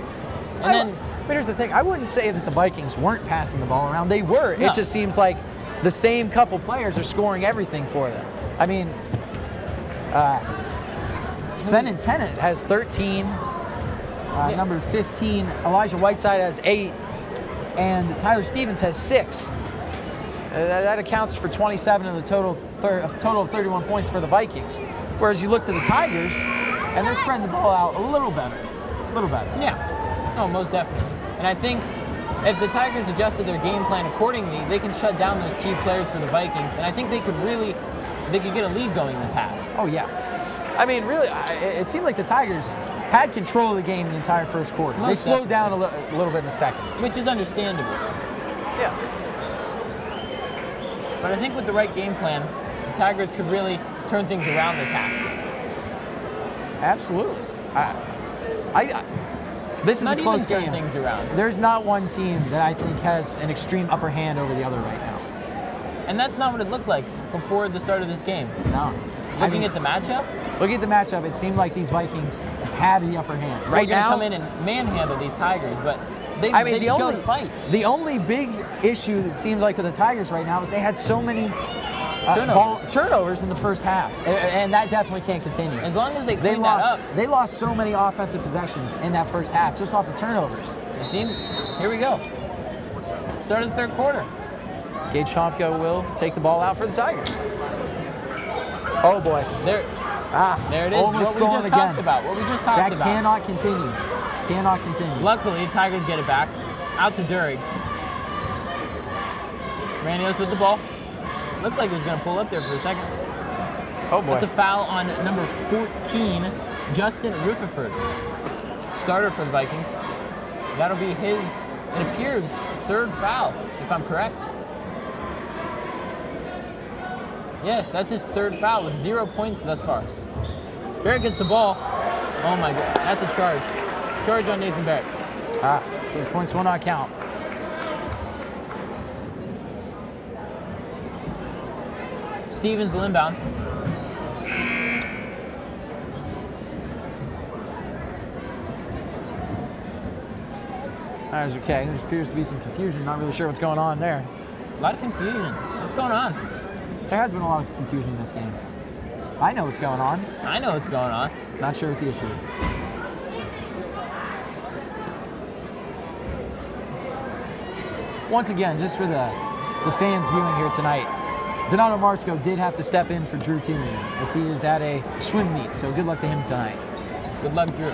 And but here's the thing. I wouldn't say that the Vikings weren't passing the ball around. They were. No. It just seems like the same couple players are scoring everything for them. I mean, Ben Tennant has 13. Number 15, Elijah Whiteside has 8, and Tyler Stevens has 6. That accounts for 27 of the total of 31 points for the Vikings. Whereas you look to the Tigers, and they're spreading the ball out a little better. A little better. Yeah. No, most definitely. And I think if the Tigers adjusted their game plan accordingly, they can shut down those key players for the Vikings. And I think they could get a lead going this half. Oh, yeah. I mean, really, it seemed like the Tigers had control of the game the entire first quarter. They slowed down a little bit in the second. Which is understandable. Yeah. But I think with the right game plan, the Tigers could really turn things around this half. Absolutely. This is a close game. Turn things around. There's not one team that I think has an extreme upper hand over the other right now. And that's not what it looked like before the start of this game. No. Looking at the matchup? Looking at the matchup, it seemed like these Vikings had the upper hand. Right now, come in and manhandle these Tigers, but they showed fight. The only big issue that seems like with the Tigers right now is they had so many turnovers in the first half, and that definitely can't continue. As long as they clean that up. They lost so many offensive possessions in that first half just off of turnovers. The team, here we go. Start of the third quarter. Gage Tomko will take the ball out for the Tigers. Oh boy. There it is. Almost What we just talked about. That cannot continue. Cannot continue. Luckily, the Tigers get it back. Out to Durig. Ranios with the ball. Looks like he was going to pull up there for a second. Oh boy. That's a foul on number 14, Justin Rutherford. Starter for the Vikings. That'll be his, it appears, third foul, if I'm correct. Yes, that's his third foul with 0 points thus far. Barrett gets the ball. Oh my God, that's a charge. Charge on Nathan Barrett. So his points will not count. Stevens will inbound. There's okay. There appears to be some confusion. Not really sure what's going on there. A lot of confusion. What's going on? There has been a lot of confusion in this game. I know what's going on. I know what's going on. Not sure what the issue is. Once again, just for the fans viewing here tonight, Donato Marsco did have to step in for Drew Tillman as he is at a swim meet, so good luck to him tonight. Good luck, Drew.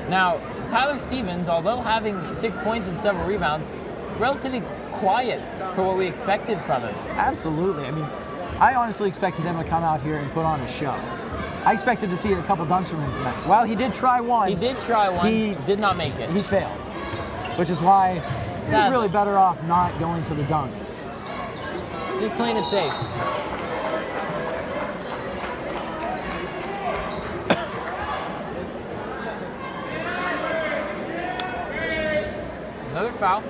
Now, Tyler Stevens, although having 6 points and several rebounds, relatively quiet for what we expected from him. Absolutely. I mean, I honestly expected him to come out here and put on a show. I expected to see a couple dunks from him tonight. Well, he did try one. He did try one. He did not make it. He failed, which is why he's really better off not going for the dunk. He's playing it safe. Another foul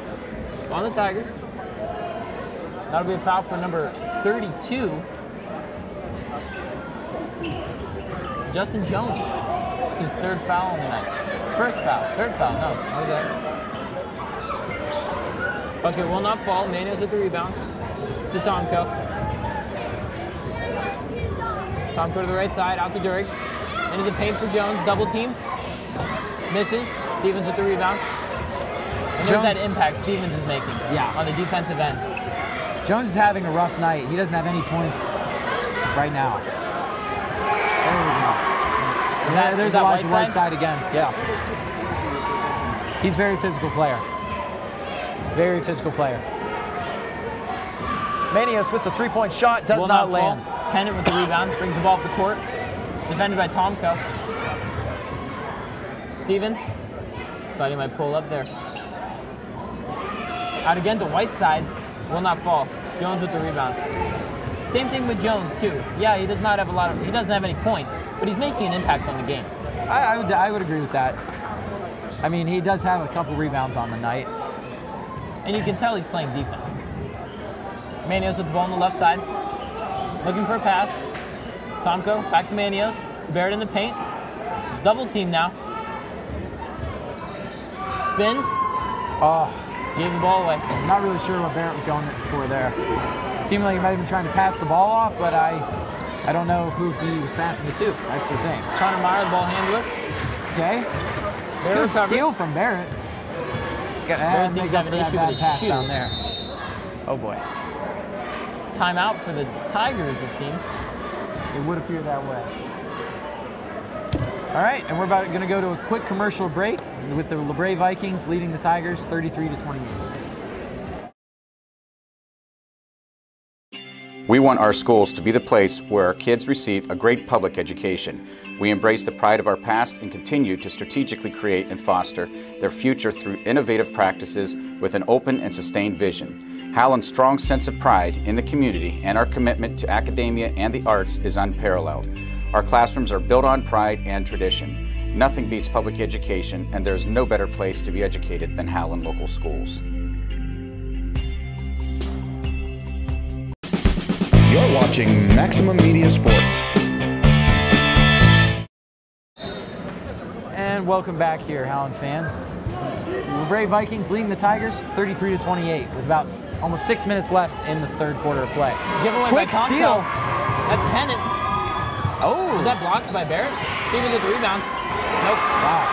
on the Tigers. That'll be a foul for number 32. Justin Jones. It's his third foul on the night. First foul. Third foul. No. What was that? Bucket will not fall. Manos at the rebound. To Tomko. Tomko to the right side. Out to Durg. Into the paint for Jones. Double teamed. Misses. Stevens with the rebound. And there's that impact Stevens is making on the defensive end. Jones is having a rough night. He doesn't have any points right now. There we go. There's Elijah Whiteside again. Yeah. He's a very physical player. Very physical player. Manios with the three-point shot does not land. Tennant with the rebound. Brings the ball up the court. Defended by Tomko. Stevens. Thought he might pull up there. Out again to Whiteside. Will not fall. Jones with the rebound. Same thing with Jones too. Yeah, he does not have he doesn't have any points, but he's making an impact on the game. I would agree with that. I mean, he does have a couple rebounds on the night. And you can tell he's playing defense. Manios with the ball on the left side. Looking for a pass. Tomko back to Manios. To Barrett in the paint. Double team now. Spins. Oh. Gave the ball away. I'm not really sure what Barrett was going for there. It seemed like he might have been trying to pass the ball off, but I don't know who he was passing it to. That's the thing. Connor Meyer, the ball handler. Okay. Good steal from Barrett. Barrett seems to have an issue with his pass shoe. Down there. Oh boy. Timeout for the Tigers, it seems. It would appear that way. All right, and we're going to go to a quick commercial break with the LaBrae Vikings leading the Tigers 33-28. We want our schools to be the place where our kids receive a great public education. We embrace the pride of our past and continue to strategically create and foster their future through innovative practices with an open and sustained vision. Howland's strong sense of pride in the community and our commitment to academia and the arts is unparalleled. Our classrooms are built on pride and tradition. Nothing beats public education, and there's no better place to be educated than Howland local schools. You're watching Maximum Media Sports. And welcome back here, Howland fans. LaBrae Vikings leading the Tigers 33-28 with about almost 6 minutes left in the third quarter of play. Giveaway Quick by Tomko. steal. That's Tennant. Oh. Was that blocked by Barrett? Stevens with the rebound. Nope. Wow.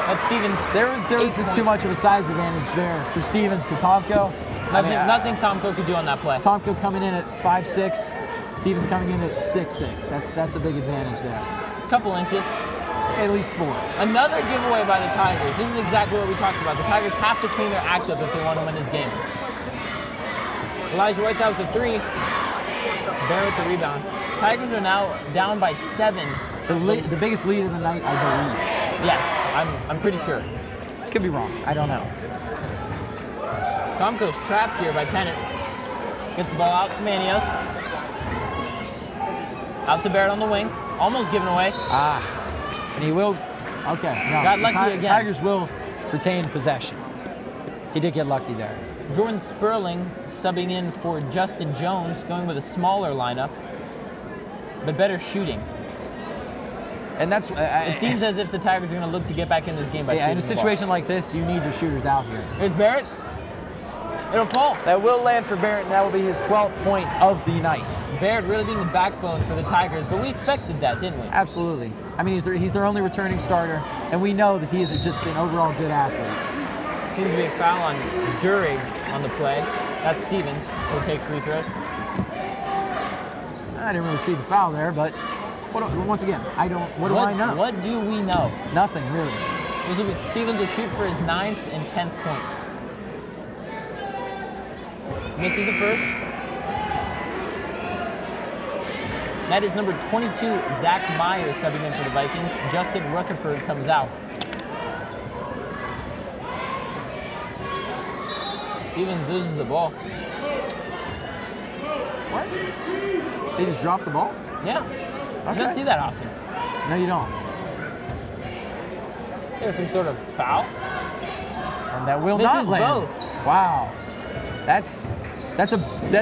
That's Stevens. There was just too much of a size advantage there for Stevens to Tomko. Nothing Tomko could do on that play. Tomko coming in at 5'6", Stevens coming in at 6'6". That's a big advantage there. Couple inches. At least 4. Another giveaway by the Tigers. This is exactly what we talked about. The Tigers have to clean their act up if they want to win this game. Elijah White's out with the 3. Barrett with the rebound. Tigers are now down by 7. The biggest lead of the night, I believe. Yes, I'm pretty sure. Could be wrong. I don't know. Tomko's trapped here by Tennant. Gets the ball out to Manios. Out to Barrett on the wing. Almost given away. And he will. Okay. No, got lucky again. Tigers will retain possession. He did get lucky there. Jordan Sperling subbing in for Justin Jones, going with a smaller lineup, but better shooting. And that's it seems as if the Tigers are going to look to get back in this game by shooting in a situation like this, you need your shooters out here. Here's Barrett. It'll fall. That will land for Barrett, and that will be his 12th point of the night. Barrett really being the backbone for the Tigers, but we expected that, didn't we? Absolutely. I mean, he's their only returning starter, and we know that he is just an overall good athlete. Seems to be a foul on Durig on the play. That's Stevens, who'll take free throws. I didn't really see the foul there, but once again, I don't. What do I know? What do we know? Nothing, really. Stevens will shoot for his 9th and 10th points. Misses the first. That is number 22, Zach Meyer, subbing in for the Vikings. Justin Rutherford comes out. Stevens loses the ball. What? They just dropped the ball? Yeah. Okay. You don't see that often. No, you don't. There's some sort of foul. And that will not land. This is both. Wow. That's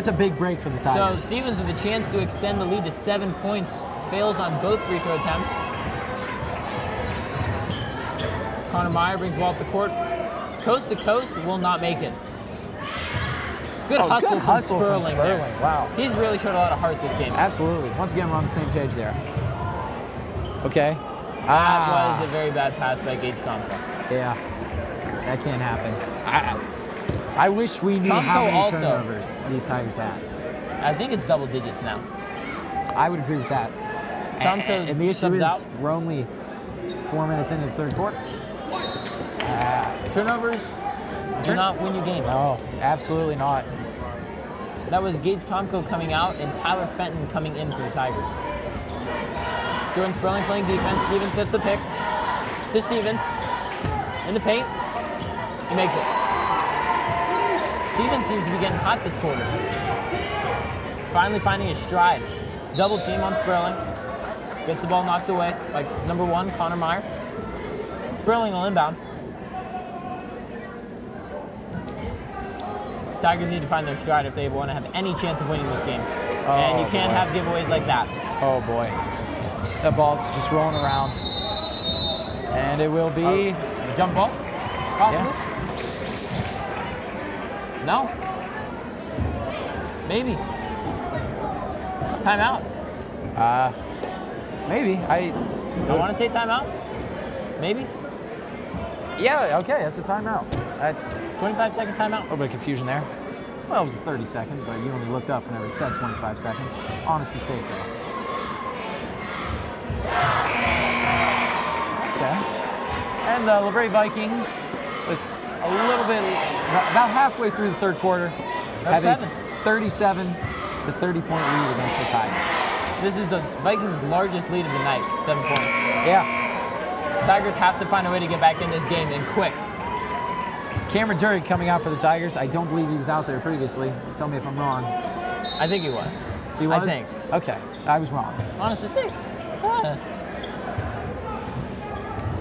a big break for the Tigers. So Stevens with a chance to extend the lead to 7 points, fails on both free throw attempts. Connor Meyer brings the ball up the court. Coast to coast, will not make it. Good hustle from Sperling there. Wow. He's really showed a lot of heart this game. Absolutely. Once again, we're on the same page there. Okay. That was a very bad pass by Gage Tomko. Yeah. That can't happen. I wish we knew how many turnovers these Tigers had. I think it's double digits now. I would agree with that. Tomko and the issue subs is out. We're only 4 minutes into the third quarter. Turnovers do not win you games. No, absolutely not. That was Gage Tomko coming out and Tyler Fenton coming in for the Tigers. Jordan Sperling playing defense. Stevens sets the pick to Stevens. In the paint. He makes it. Stevens seems to be getting hot this quarter. Finally finding his stride. Double team on Sperling. Gets the ball knocked away by number 1, Connor Meyer. Sperling will inbound. Tigers need to find their stride if they want to have any chance of winning this game. And you can't have giveaways like that. Oh boy. That ball's just rolling around. And it will be a jump ball, possibly. Yeah. No. Maybe. Timeout. Maybe. I want to say timeout. Maybe. Yeah, okay, that's a timeout. 25-second timeout. A little bit of confusion there. Well, it was a 30-second, but you only looked up whenever it said 25 seconds. Honest mistake there. Okay. And the LaBrae Vikings, with a little bit, about halfway through the third quarter, have a 37 to 30-point lead against the Tigers. This is the Vikings' largest lead of the night, 7 points. Yeah. Tigers have to find a way to get back in this game, and quick. Cameron Durig coming out for the Tigers. I don't believe he was out there previously. Tell me if I'm wrong. I think he was. He was? I think. Okay, I was wrong. Honest mistake.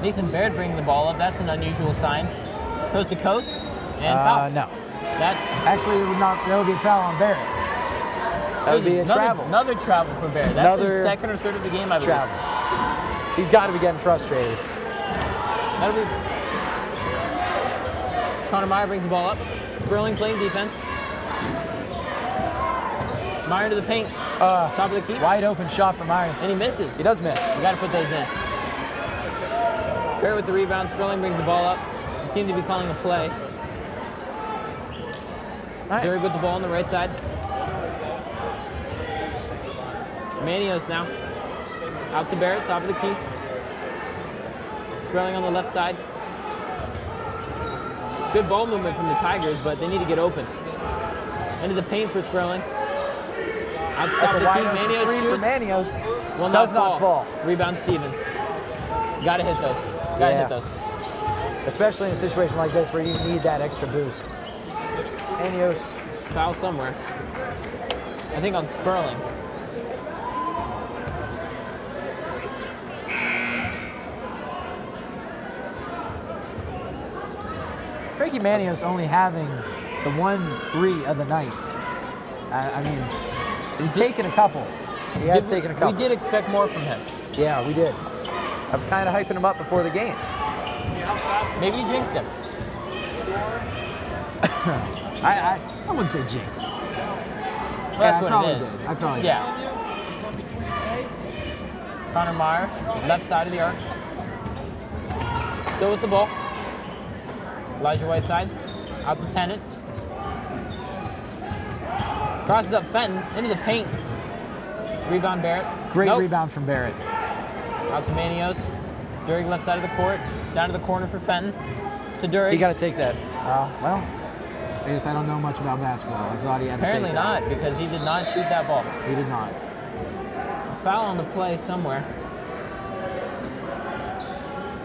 Nathan Baird bringing the ball up. That's an unusual sign. Coast to coast and foul. No. That actually that would be a foul on Baird. That would be a travel. Another travel for Baird. That's his second or third of the game, I believe. Travel. He's got to be getting frustrated. That'll be. Connor Meyer brings the ball up. Sperling playing defense. Meyer to the paint. Top of the key. Wide open shot for Meyer. And he misses. He does miss. You got to put those in. Barrett with the rebound. Sperling brings the ball up. They seem to be calling a play. Durig with the ball on the right side. Manios now. Out to Barrett, top of the key. Sperling on the left side. Good ball movement from the Tigers, but they need to get open. Into the paint for Sperling. Out to top of the key. Manios shoots. Manios. Will Does not fall. Rebound Stevens. Got to hit those. Got to hit those. Especially in a situation like this where you need that extra boost. Manios. Foul somewhere. I think on Sperling. Frankie Manios only having the 1-3 of the night. I mean, he's taken a couple. He has taken a couple. We did expect more from him. Yeah, we did. I was kind of hyping him up before the game. Maybe you jinxed him. I wouldn't say jinxed. Well, that's what it is. I probably did. Yeah. Connor Meyer, left side of the arc. Still with the ball. Elijah Whiteside, out to Tennant. Crosses up Fenton, into the paint. Rebound Barrett. Great rebound from Barrett. Out to Manios. Durig left side of the court. Down to the corner for Fenton. To Durig. You got to take that. Well, I guess I don't know much about basketball. I thought he had to Apparently take that. not, because he did not shoot that ball. He did not. Foul on the play somewhere.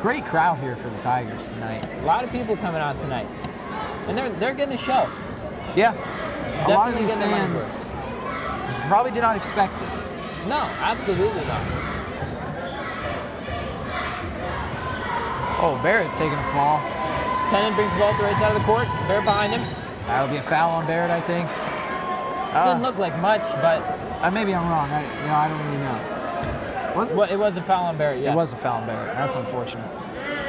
Great crowd here for the Tigers tonight. A lot of people coming out tonight. And they're getting a show. Yeah. A lot of Definitely these getting their money's fans worth. probably did not expect this. No, absolutely not. Oh, Barrett taking a fall. Tennant brings the ball to the right side of the court. Barrett behind him. That'll be a foul on Barrett, I think. Didn't look like much, but maybe I'm wrong. I don't really know. Was it? Well, it was a foul on Barrett, yes. It was a foul on Barrett. That's unfortunate.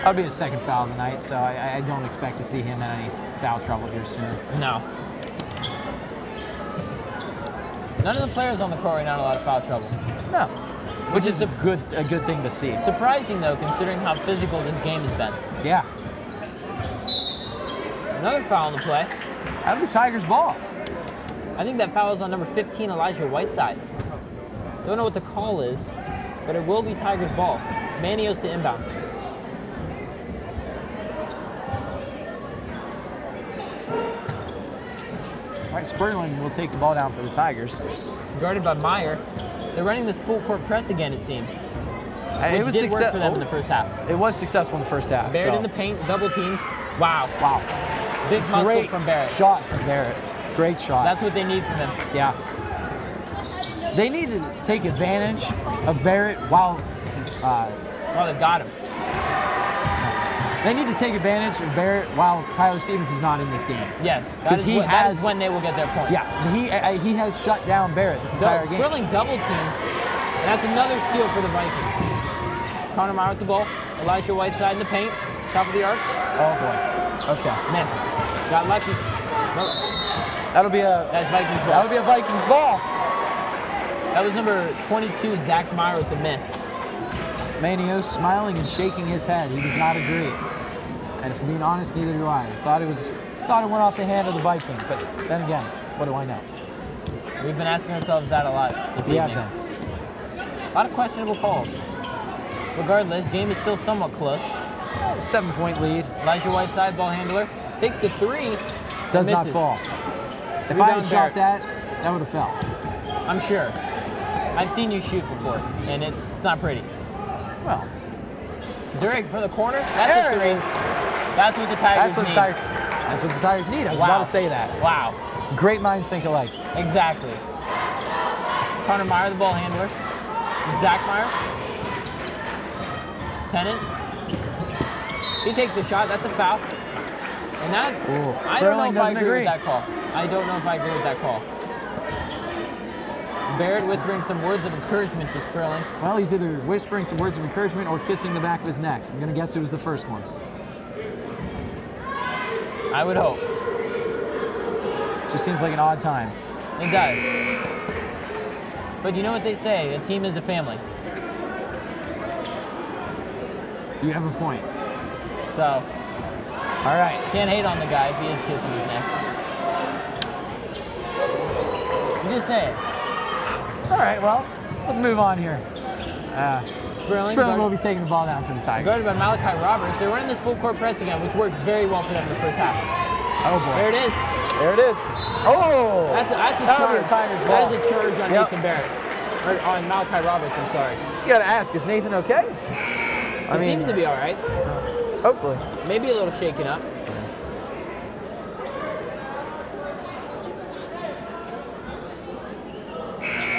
That'll be his second foul of the night, so I don't expect to see him in any foul trouble here soon. No. None of the players on the court right now in a lot of foul trouble. No. Which is a good thing to see. Surprising, though, considering how physical this game has been. Yeah. Another foul on the play. That'll be Tigers' ball. I think that foul is on number 15, Elijah Whiteside. Don't know what the call is, but it will be Tigers' ball. Manios to inbound. All right, Sperling will take the ball down for the Tigers. Guarded by Meyer. They're running this full court press again, it seems. It Which did work for them in the first half. It was successful in the first half. Barrett in the paint, double teamed. Wow. Wow. Big muscle Great from Barrett. Shot from Barrett. Great shot. That's what they need from him. Yeah. They need to take advantage of Barrett while they got him. They need to take advantage of Barrett while Tyler Stevens is not in this game. Yes, that is when they will get their points. Yeah, he has shut down Barrett this entire game. Sperling double teamed, and that's another steal for the Vikings. Connor Meyer with the ball. Elijah Whiteside in the paint, top of the arc. Oh boy. Okay. Miss. Got lucky. Nope. That's Vikings ball. That'll be a Vikings ball. That was number 22, Zach Meyer with the miss. Manios smiling and shaking his head. He does not agree. And if I'm being honest, neither do I. Thought it went off the hand of the Vikings, but then again, what do I know? We've been asking ourselves that a lot this evening. Yeah, a lot of questionable calls. Regardless, game is still somewhat close. 7-point lead. Elijah Whiteside, ball handler, takes the three. Does not fall. If I had shot that would have fell. I'm sure. I've seen you shoot before, and it's not pretty. Well. Durig for the corner. That's a three. That's what the Tigers need. That's what the Tigers need. I was about to say that. Wow. Great minds think alike. Exactly. Connor Meyer, the ball handler. Zach Meyer. Tennant. He takes the shot. That's a foul. And that, I don't know if I agree with that call. I don't know if I agree with that call. Barrett whispering some words of encouragement to Sperling. Well, he's either whispering some words of encouragement or kissing the back of his neck. I'm going to guess it was the first one. I would hope. Just seems like an odd time. It does. But you know what they say, a team is a family. You have a point. So, all right. Can't hate on the guy if he is kissing his neck. I'm just saying. All right, well, let's move on here. Sperling will be taking the ball down for the Tigers. Guarded by Malachi Roberts. They're running this full court press again, which worked very well for them in the first half. Oh boy. There it is. There it is. Oh! That's a charge. That is a charge on Nathan Barrett. Or on Malachi Roberts, I'm sorry. You gotta ask, is Nathan okay? He seems to be all right. Hopefully. Maybe a little shaken up.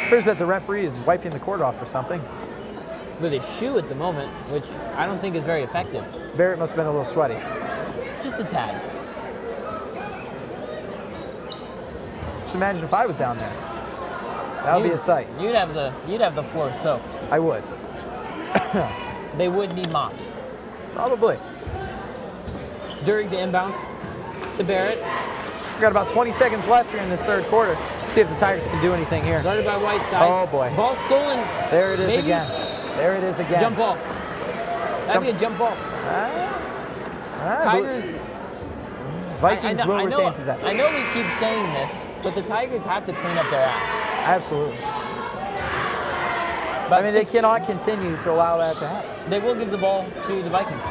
Appears that the referee is wiping the court off or something. With his shoe at the moment, which I don't think is very effective. Barrett must have been a little sweaty. Just a tad. Just imagine if I was down there. That would be a sight. You'd have the floor soaked. I would. They would need mops. Probably. Durig to inbound to Barrett. We've got about 20 seconds left here in this third quarter. Let's see if the Tigers can do anything here. Guarded by Whiteside. Oh boy. Ball stolen. There it is Maybe. again. There it is again. Jump ball. That'd be a jump ball. Tigers. Vikings will retain possession. I know we keep saying this, but the Tigers have to clean up their act. Absolutely. I mean, they cannot continue to allow that to happen. They will give the ball to the Vikings.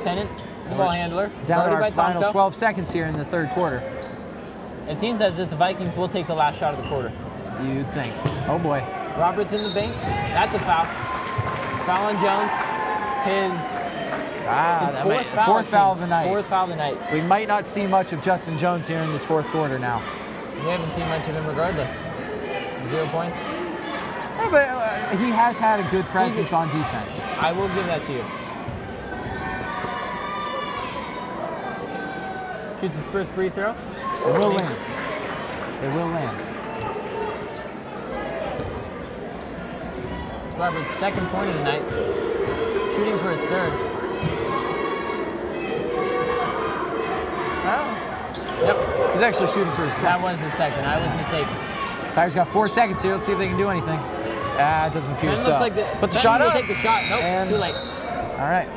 Tennant, the ball handler. Down to our final 12 seconds here in the third quarter. It seems as if the Vikings will take the last shot of the quarter. You'd think. Oh boy. Roberts in the paint. That's a foul. Foul on Jones. His fourth foul of the night. Fourth foul of the night. We might not see much of Justin Jones here in this fourth quarter now. We haven't seen much of him regardless. 0 points. Yeah, but he has had a good presence on defense. I will give that to you. Shoots his first free throw. It will land. It will land. It's Robert's second point of the night. Shooting for his third. Yep. He's actually shooting for his second. That was his second. I was mistaken. Tigers got 4 seconds here. Let's see if they can do anything. It doesn't appear so. Looks like Put the shot up. Take the shot. Nope, and too late. All right.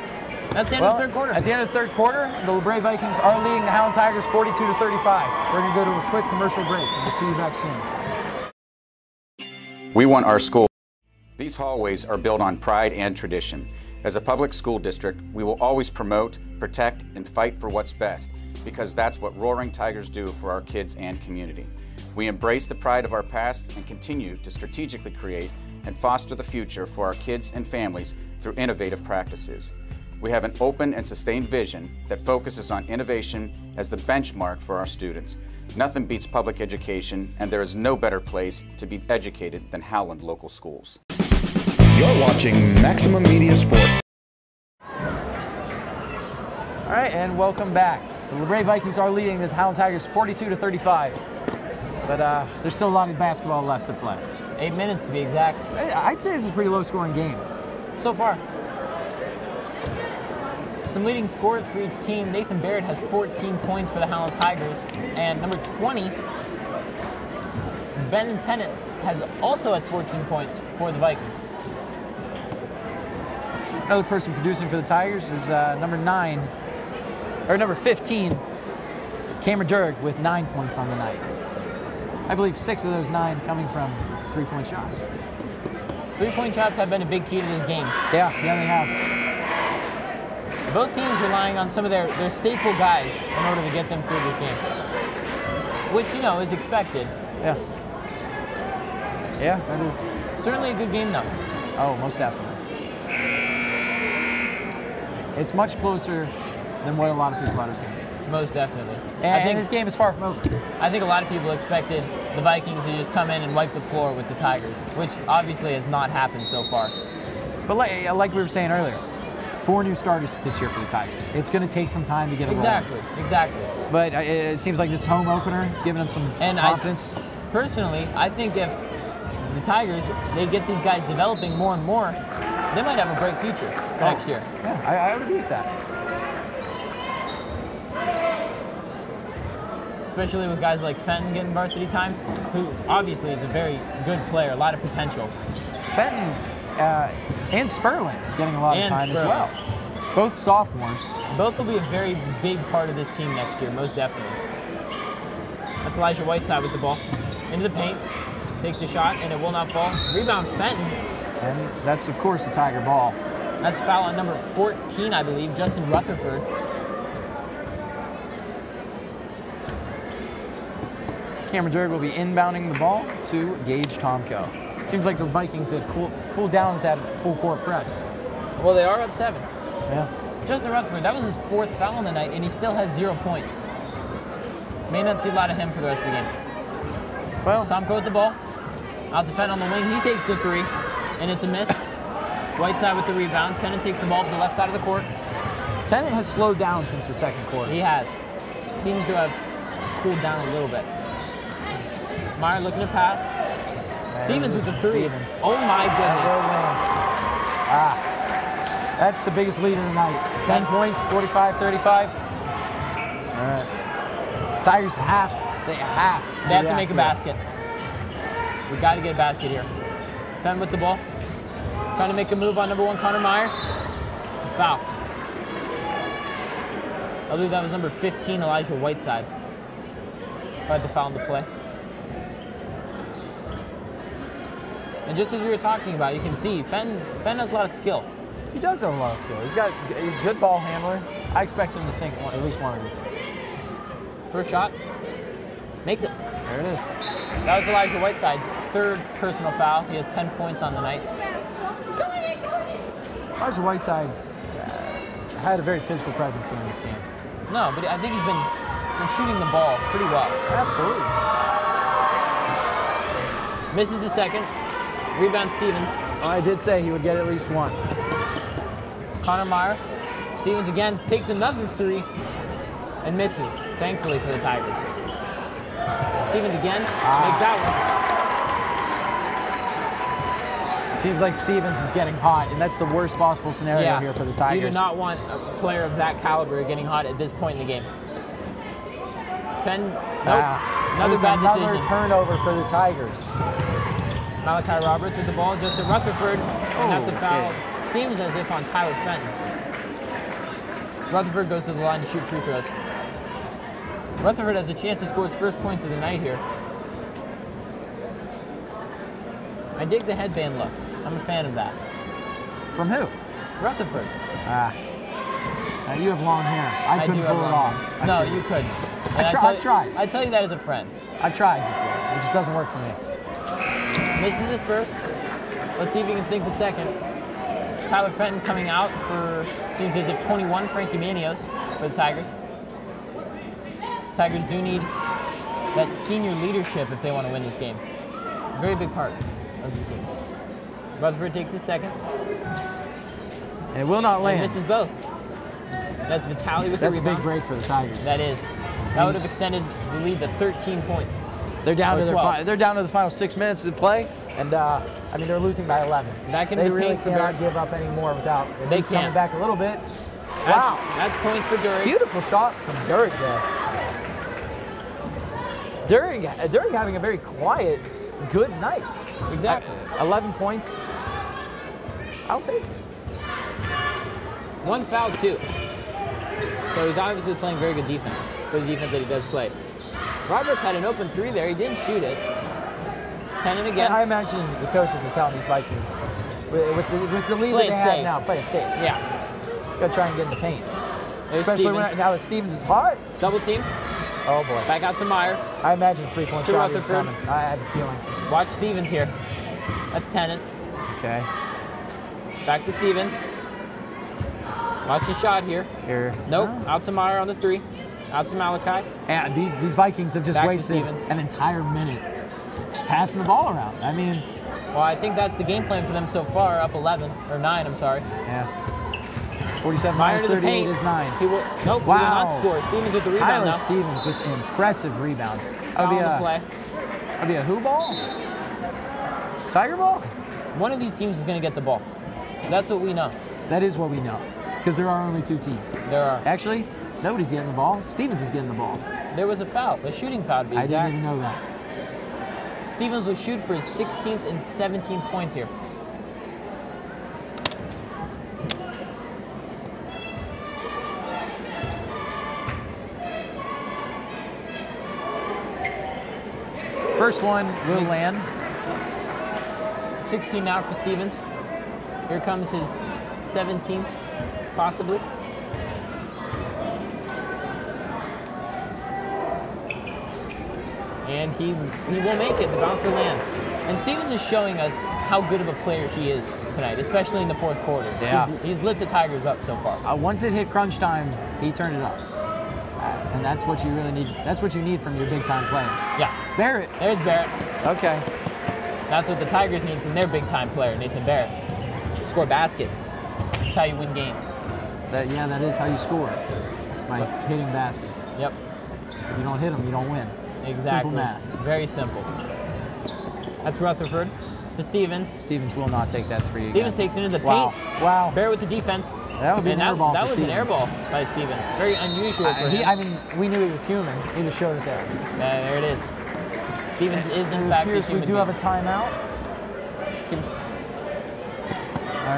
That's the end of the third quarter. At the end of the third quarter, the LaBrae Vikings are leading the Howland Tigers 42-35. We're going to go to a quick commercial break. We'll see you back soon. We want our school. These hallways are built on pride and tradition. As a public school district, we will always promote, protect, and fight for what's best, because that's what Roaring Tigers do for our kids and community. We embrace the pride of our past and continue to strategically create and foster the future for our kids and families through innovative practices. We have an open and sustained vision that focuses on innovation as the benchmark for our students. Nothing beats public education, and there is no better place to be educated than Howland Local Schools. You're watching Maximum Media Sports. All right, and welcome back. The LaBrae Vikings are leading the Howland Tigers 42-35, but there's still a lot of basketball left to play. 8 minutes to be exact. I'd say this is a pretty low-scoring game. So far. Some leading scores for each team. Nathan Barrett has 14 points for the Howland Tigers, and number 20, Ben Tennant, also has 14 points for the Vikings. Another person producing for the Tigers is number 15, Cameron Durig, with 9 points on the night. I believe 6 of those 9 coming from three-point shots. Three-point shots have been a big key to this game. Yeah, they have. Both teams relying on some of their staple guys in order to get them through this game, which, you know, is expected. Yeah. Yeah, that is. Certainly a good game, though. Oh, most definitely. It's much closer than what a lot of people thought it was going to be. Most definitely. I think this game is far from over. I think a lot of people expected the Vikings to just come in and wipe the floor with the Tigers, which obviously has not happened so far. But like we were saying earlier, 4 new starters this year for the Tigers. It's going to take some time to get them rolling. Exactly. But it seems like this home opener is giving them some confidence. Personally, I think if the Tigers, they get these guys developing more and more, they might have a bright future for next year. Yeah, I would agree with that. Especially with guys like Fenton getting varsity time, who obviously is a very good player, a lot of potential. Fenton and Sperling getting a lot of time as well. Both sophomores. Both will be a very big part of this team next year, most definitely. That's Elijah Whiteside with the ball. Into the paint, takes the shot, and it will not fall. Rebound, Fenton. And that's, of course, a Tiger ball. That's foul on number 14, I believe, Justin Rutherford. Cameron Durig will be inbounding the ball to Gage Tomko. It seems like the Vikings have cooled down with that full court press. Well, they are up 7. Yeah. Justin Rutherford, that was his 4th foul on the night, and he still has 0 points. May not see a lot of him for the rest of the game. Well, Tomko with the ball. Out to Fenton on the wing. He takes the 3, and it's a miss. Whiteside with the rebound. Tennant takes the ball to the left side of the court. Tennant has slowed down since the second quarter. He has. Seems to have cooled down a little bit. Meyer looking to pass. Stevens with the 3. Stevens. Oh my goodness. That's the biggest lead of the night. 10 points, 45-35. All right. Tigers have to make a basket. We got to get a basket here. Fenn with the ball. Trying to make a move on number 1, Connor Meyer. Foul. I believe that was number 15, Elijah Whiteside. Had the foul in the play. And just as we were talking about, you can see Fenn has a lot of skill. He does have a lot of skill. He's a good ball handler. I expect him to sink at least one of these. First shot. Makes it. There it is. That was Elijah Whiteside's 3rd personal foul. He has 10 points on the night. Elijah Whiteside's had a very physical presence here in this game. No, but I think he's been shooting the ball pretty well. Absolutely. Misses the second. Rebound Stevens. I did say he would get at least one. Connor Meyer. Stevens again takes another 3 and misses, thankfully for the Tigers. Stevens again makes that one. It seems like Stevens is getting hot, and that's the worst possible scenario here for the Tigers. You do not want a player of that caliber getting hot at this point in the game. Fenn, nope. Another bad decision. Another turnover for the Tigers. Malachi Roberts with the ball, Justin Rutherford, and that's a foul. Seems as if on Tyler Fenn. Rutherford goes to the line to shoot free throws. Rutherford has a chance to score his first points of the night here. I dig the headband look. I'm a fan of that. From who? Rutherford. You have long hair. I couldn't pull it off. No, you couldn't. I've tried. I tell you that as a friend. I've tried before. It just doesn't work for me. Misses his first. Let's see if he can sink the second. Tyler Fenton coming out for, seems as if 21, Frankie Manios for the Tigers. Tigers do need that senior leadership if they want to win this game. Very big part of the team. Rutherford takes his second. And it will not land. And misses both. That's Vitale with the rebound. That's a big break for the Tigers. That is. That would have extended the lead to 13 points. They're down to they're down to the final 6 minutes to play, and I mean they're losing by 11. They really cannot give up any more without at least coming back a little bit. That's points for Durig. Beautiful shot from Durig there. Durig having a very quiet, good night. Exactly. 11 points. I'll take it. 1 foul, 2. So he's obviously playing very good defense for the defense that he does play. Roberts had an open 3 there. He didn't shoot it. 10 and again. I imagine the coaches are telling these Vikings, with the lead that they have now, play it safe. Yeah. Got to try and get in the paint. There's Especially now that Stevens is hot. Double team. Oh, boy. Back out to Meyer. I imagine 3-point shot is coming. I have a feeling. Watch Stevens here. That's Tennant. Okay. Back to Stevens. Watch the shot here. Nope. Oh. Out to Meyer on the 3. Out to Malachi. And these Vikings have just wasted an entire minute just passing the ball around. I mean, well, I think that's the game plan for them so far. Up 11 or 9. I'm sorry. Yeah. 47 minus 38 is 9. He will. Nope. Wow. He will not score. Stevens with the rebound now. Stevens with an impressive rebound. Foul on the play. That'd be a who ball? Tiger ball? One of these teams is going to get the ball. That's what we know. That is what we know. Because there are only 2 teams. There are. Actually, nobody's getting the ball. Stevens is getting the ball. There was a foul, a shooting foul to be exact. I didn't even know that. Stevens will shoot for his 16th and 17th points here. First one will land. 16 now for Stevens. Here comes his 17th, possibly. And he will make it. The bouncer lands. And Stevens is showing us how good of a player he is tonight, especially in the 4th quarter. Yeah. He's lit the Tigers up so far. Once it hit crunch time, he turned it up. And that's what you really need. That's what you need from your big-time players. Yeah. Barrett. There's Barrett. Okay. That's what the Tigers need from their big-time player, Nathan Barrett. Score baskets. That's how you win games. That is how you score, by hitting baskets. Yep. If you don't hit them, you don't win. Exactly. Simple math. Very simple. That's Rutherford to Stevens. Stevens will not take that three. Stevens takes it into the paint. Wow. Barrett with the defense. That would be an air ball. That was an air ball by Stevens. Very unusual for him. I mean, we knew he was human. He just showed it there. Yeah, there it is. Stevens is in fact a human. We do have a timeout.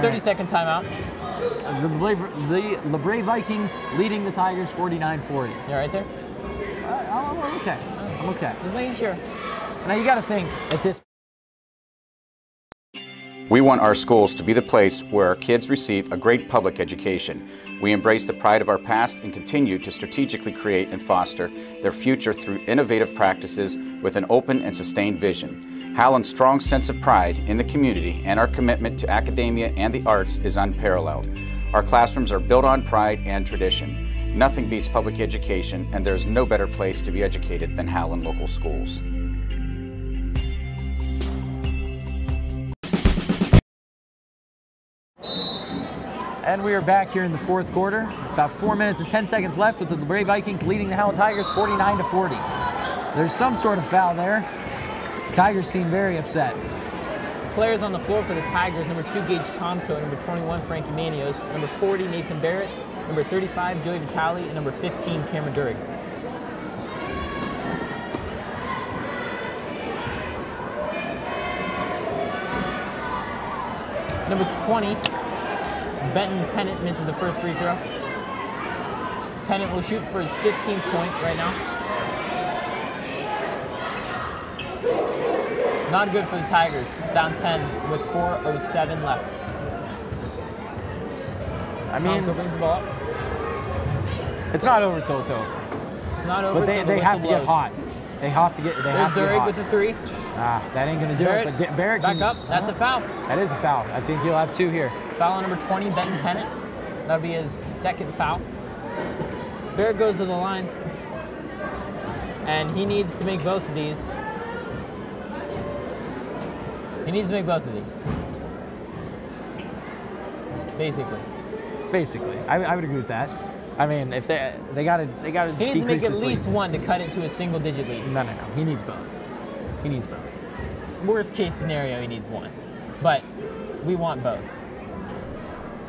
30-second timeout. The LaBrae Vikings leading the Tigers 49-40. You right there? I'm okay. I'm okay. Just making sure. Now you got to think at this. We want our schools to be the place where our kids receive a great public education. We embrace the pride of our past and continue to strategically create and foster their future through innovative practices with an open and sustained vision. Howland's strong sense of pride in the community and our commitment to academia and the arts is unparalleled. Our classrooms are built on pride and tradition. Nothing beats public education, and there's no better place to be educated than Howland local schools. And we are back here in the fourth quarter. About 4 minutes and 10 seconds left with the LaBrae Vikings leading the Howland Tigers 49-40. There's some sort of foul there. Tigers seem very upset. Players on the floor for the Tigers: number 2, Gage Tomko; number 21, Frankie Manios; number 40, Nathan Barrett; number 35, Joey Vitale; and number 15, Cameron Durig. Number 20, Benton Tennant misses the first free throw. Tennant will shoot for his 15th point right now. Not good for the Tigers. Down 10 with 4:07 left. I mean, Tomko brings the ball up. It's not over till it's over. It's not over. But they have to get hot. They have to get. There's Durig with the 3. That ain't gonna do it. But Barrett back up. That's a foul. That is a foul. I think he'll have 2 here. Foul on number 20, Benton Tennant. That'll be his 2nd foul. Barrett goes to the line, and he needs to make both of these. He needs to make both of these. Basically, I would agree with that. I mean, if they gotta he needs to make at least 1 to cut it to a single-digit lead. No. He needs both. He needs both. Worst case scenario, he needs 1, but we want both.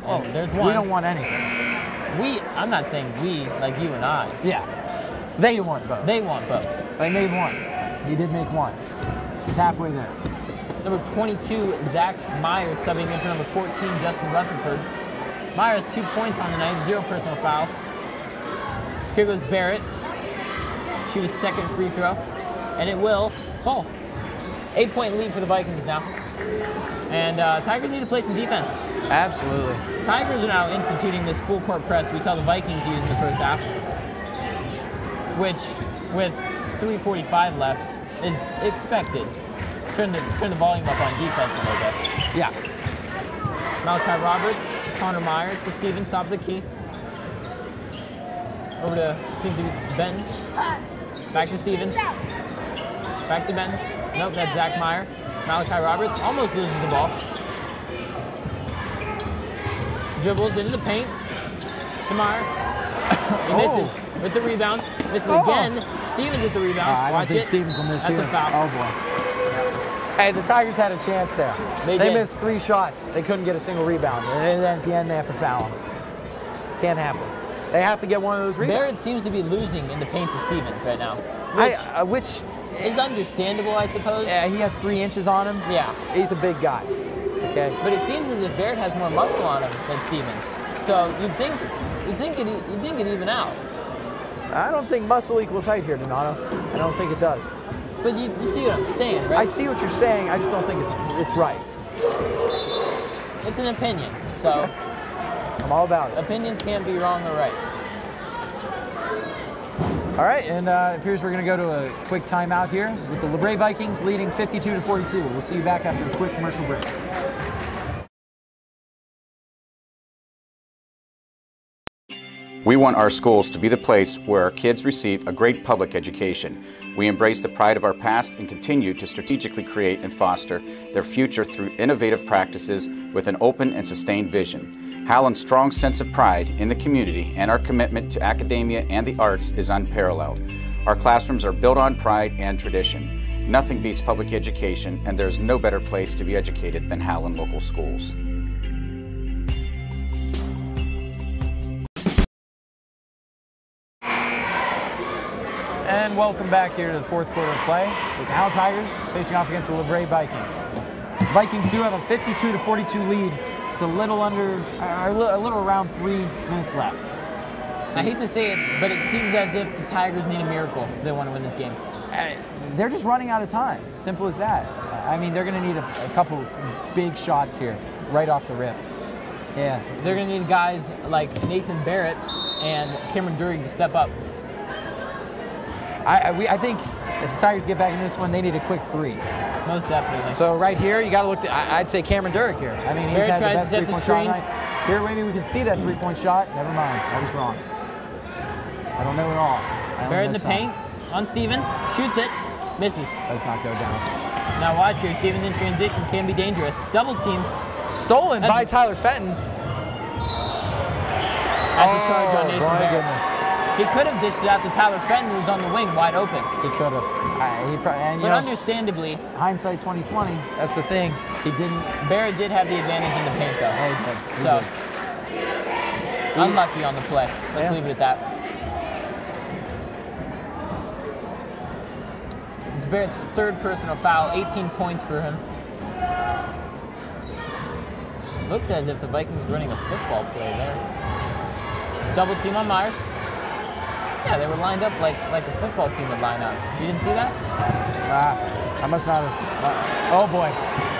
And there's 1. We don't want anything. I'm not saying we, like you and I. Yeah. They want both. They want both. They made 1. He did make 1. He's halfway there. Number 22, Zach Myers, subbing in for number 14, Justin Rutherford. Myers 2 points on the night, 0 personal fouls. Here goes Barrett. Shoot his 2nd free throw, and it will fall. 8-point lead for the Vikings now. And Tigers need to play some defense. Absolutely. Tigers are now instituting this full court press we saw the Vikings use in the first half, which, with 3:45 left, is expected. Turn the volume up on defense a little bit. Yeah. Malachi Roberts, Connor Meyer to Stevens, top of the key. Over to, seems to be Benton. Back to Stevens. Back to Benton. Nope, that's Zach Meyer. Malachi Roberts almost loses the ball. Dribbles into the paint to Meyer. He misses with the rebound. Misses again. Stevens with the rebound. I don't think Stevens will miss That's here. a foul. Oh boy. Hey, the Tigers had a chance there. They missed 3 shots. They couldn't get a single rebound. And then at the end, they have to foul them. Can't happen. They have to get one of those rebounds. Barrett seems to be losing in the paint to Stevens right now. Which is understandable, I suppose. Yeah, he has 3 inches on him. Yeah. He's a big guy. Okay. But it seems as if Barrett has more muscle on him than Stevens. So you'd think it even out. I don't think muscle equals height here, Donato. I don't think it does. But you see what I'm saying, right? I see what you're saying. I just don't think it's right. It's an opinion, so okay. I'm all about it. Opinions can't be wrong or right. All right, and it appears we're going to go to a quick timeout here with the LaBrae Vikings leading 52-42. We'll see you back after a quick commercial break. We want our schools to be the place where our kids receive a great public education. We embrace the pride of our past and continue to strategically create and foster their future through innovative practices with an open and sustained vision. Howland's strong sense of pride in the community and our commitment to academia and the arts is unparalleled. Our classrooms are built on pride and tradition. Nothing beats public education, and there's no better place to be educated than Howland Local Schools. And welcome back here to the fourth quarter of play with the Howland Tigers facing off against the LaBrae Vikings. The Vikings do have a 52-42 lead with a little around 3 minutes left. I hate to say it, but it seems as if the Tigers need a miracle if they want to win this game. They're just running out of time. Simple as that. I mean, they're going to need a couple big shots here right off the rip. Yeah. They're going to need guys like Nathan Barrett and Cameron Durig to step up. I think if the Tigers get back in this one, they need a quick 3. Most definitely. So right here, you got to look. I'd say Cameron Durig here. I mean, he's had the best three-point shot tonight. Here, maybe we can see that 3-point shot. Never mind. I was wrong. I don't know at all. Barrett in the paint on Stevens. Shoots it. Misses. Does not go down. Now watch here. Stevens in transition can be dangerous. Double team. Stolen by Tyler Fenton. That's a charge on Nathan Barrett. Goodness. He could have dished it out to Tyler Fenton, who's on the wing, wide open. He could have. But understandably, hindsight 2020. That's the thing. He didn't. Barrett did have the advantage in the paint, though. Yeah, so unlucky on the play. Let's leave it at that. It's Barrett's third personal foul. 18 points for him. Looks as if the Vikings running a football play there. Double team on Myers. Yeah, they were lined up like a football team would line up. You didn't see that? I must not have. Oh boy.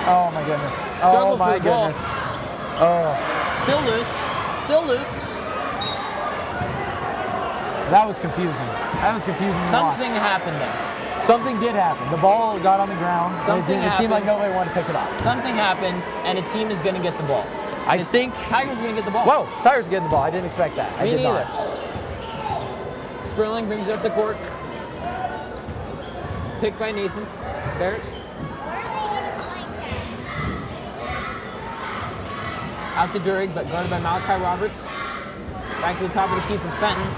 Oh my goodness. Struggle my for the ball. goodness. Oh. Still loose. Still loose. That was confusing. That was confusing. Something happened there. Something did happen. The ball got on the ground. Something it seemed like nobody wanted to pick it up. Something happened, and a team is going to get the ball. I think Tigers are going to get the ball. Whoa, Tigers are getting the ball. I didn't expect that. Me neither. Sperling brings it up the court. Picked by Nathan Barrett. Out to Durig, but guarded by Malachi Roberts. Back to the top of the key for Fenton.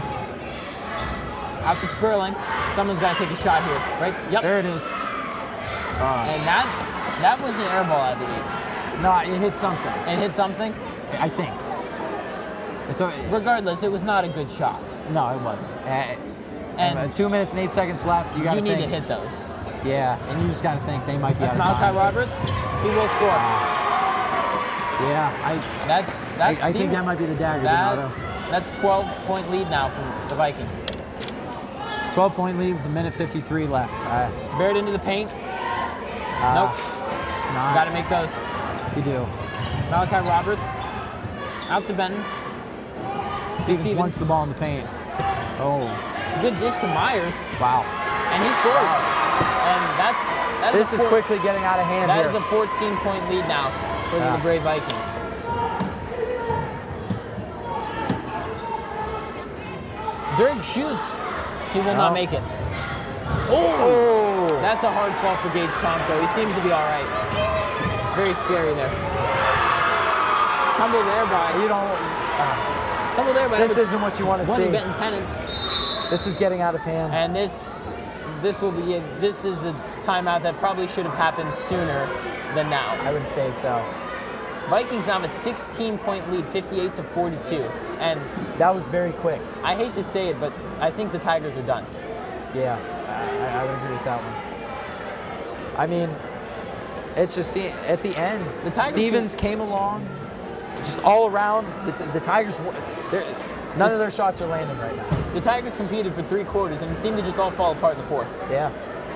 Out to Sperling. Someone's got to take a shot here, right? Yep. There it is. And that was an air ball, I believe. No, it hit something. It hit something? I think. So regardless, it was not a good shot. No, it wasn't. And 2 minutes and 8 seconds left. You need to hit those. Yeah, and you just got to think they might be out of time. That's Malachi Roberts. He will score. Yeah, I think that might be the dagger. That's 12-point lead now from the Vikings. 12-point lead with a minute 53 left. Barrett into the paint. Nope. Got to make those. You do. Malachi Roberts. Out to Benton. Stevens wants the ball in the paint. Oh. Good dish to Myers. Wow. And he scores. Wow. And this is quickly getting out of hand here. That is a 14-point lead now for the LaBrae Vikings. Durig shoots. He will not make it. Oh! That's a hard fall for Gage Tomko. He seems to be all right. Very scary there. Tumble there by... tumble there by... This isn't what you want to see. Benton Tennant. This is getting out of hand. And this is a timeout that probably should have happened sooner than now. I would say so. Vikings now have a 16-point lead, 58-42. And that was very quick. I hate to say it, but I think the Tigers are done. Yeah, I would agree with that one. I mean, it's just at the end, Stevens came along, just all around. The Tigers, none of their shots are landing right now. The Tigers competed for 3 quarters, and it seemed to just all fall apart in the fourth. Yeah.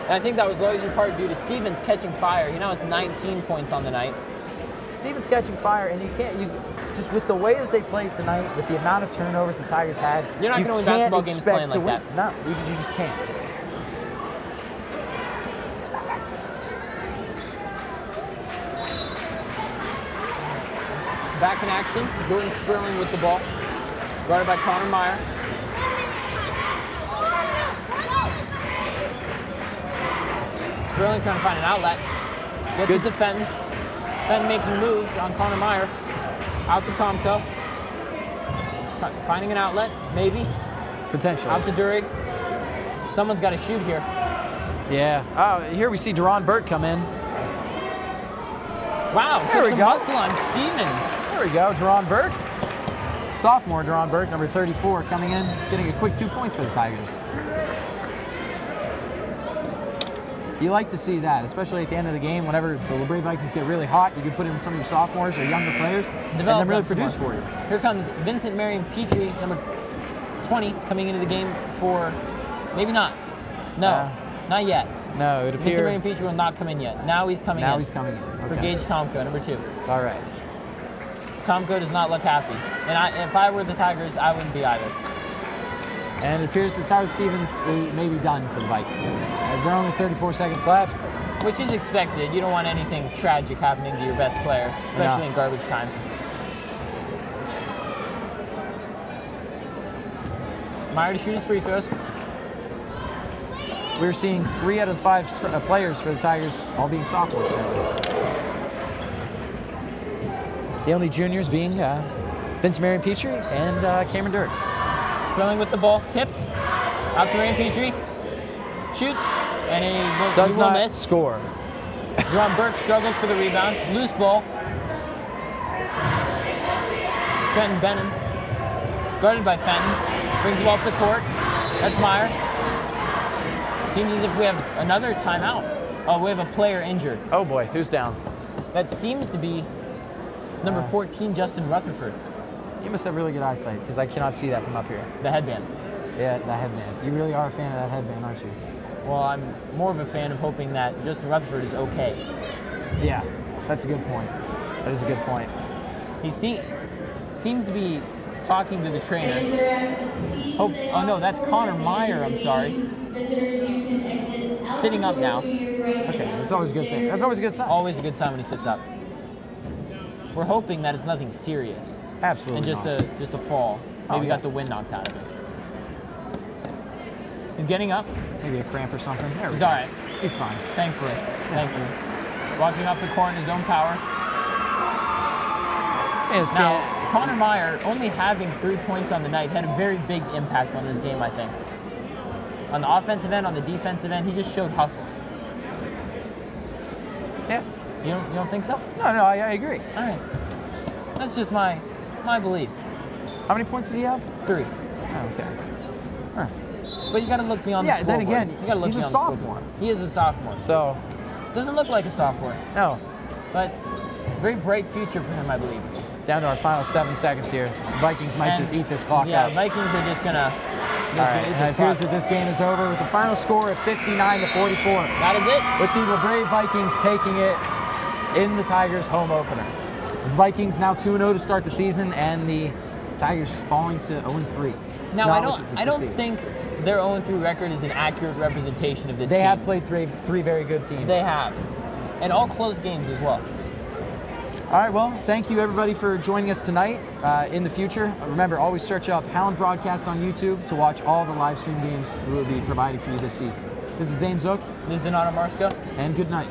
And I think that was largely part due to Stevens catching fire. He now has 19 points on the night. Stevens catching fire, and you just with the way that they played tonight, with the amount of turnovers the Tigers had, you're not going to win basketball games playing like that. No, you just can't. Back in action, Jordan Sperling with the ball, guarded by Connor Meyer. Sperling trying to find an outlet. Gets it to Fenton. Fenton making moves on Connor Meyer. Out to Tomko. Finding an outlet, maybe. Potentially. Out to Durig. Someone's got to shoot here. Yeah. Here we see Deron Burke come in. Wow, There we put some go. muscle on Stevens. There we go, Deron Burke. Sophomore Deron Burke, number 34, coming in, getting a quick 2 points for the Tigers. You like to see that, especially at the end of the game. Whenever the LaBrae Vikings get really hot, you can put in some of your sophomores or younger players and then really produce for you. Here comes Vincent Marion Petrie, number 20, coming into the game for, maybe not. No, not yet. No, it appears. Vincent Marion Petrie will not come in yet. Now he's coming in. Now he's coming in. Okay. For Gage Tomko, number 2. All right. Tomko does not look happy. And if I were the Tigers, I wouldn't be either. And it appears that Tyler Stevens may be done for the Vikings, as there are only 34 seconds left. Which is expected. You don't want anything tragic happening to your best player, especially in garbage time. Meyer to shoot his free throws. We're seeing 3 out of the 5 players for the Tigers all being sophomores. The only juniors being Vince Marion Petrie and Cameron Dirk. Spilling with the ball, tipped out to Marion Petrie. Shoots, and he will miss. Score. Deron Burke struggles for the rebound. Loose ball. Trenton Benham, guarded by Fenton, brings the ball up the court. That's Meyer. Seems as if we have another timeout. Oh, we have a player injured. Oh boy, who's down? That seems to be number 14, Justin Rutherford. You must have really good eyesight, because I cannot see that from up here. The headband. Yeah, the headband. You really are a fan of that headband, aren't you? Well, I'm more of a fan of hoping that Justin Rutherford is okay. Yeah, that's a good point. That is a good point. He seems to be talking to the trainer. Oh no, that's Connor Meyer, I'm sorry. Sitting up now. Okay, that's always a good thing. That's always a good sign. Always a good sign when he sits up. We're hoping that it's nothing serious. Absolutely. And just a fall. Maybe got the wind knocked out of it. He's getting up. Maybe a cramp or something. He's all right. He's fine. Thankfully. Thank you. Walking off the court in his own power. Now, Connor Meyer, only having 3 points on the night, had a very big impact on this game, I think. On the offensive end, on the defensive end, he just showed hustle. Yeah. You don't think so? No, I agree. All right. That's just my belief. How many points did he have? 3. Oh, okay. All right. But you got to look beyond the scoreboard. Then again, you got to look he's beyond a sophomore. The scoreboard. He is a sophomore. So, doesn't look like a sophomore. No. But very bright future for him, I believe. Down to our final 7 seconds here. The Vikings might just eat this clock yeah, up. Vikings are just gonna. It appears that this game is over with the final score of 59-44. That is it. With the LaBrae Vikings taking it in the Tigers' home opener. The Vikings now 2-0 to start the season, and the Tigers falling to 0-3. Now I don't think their 0-3 record is an accurate representation of this team. They have played three very good teams. They have, and all close games as well. All right, well, thank you everybody for joining us tonight. In the future, remember, always search up Howland Broadcast on YouTube to watch all the live stream games we will be providing for you this season. This is Zane Zook. This is Donato Marsco. And good night.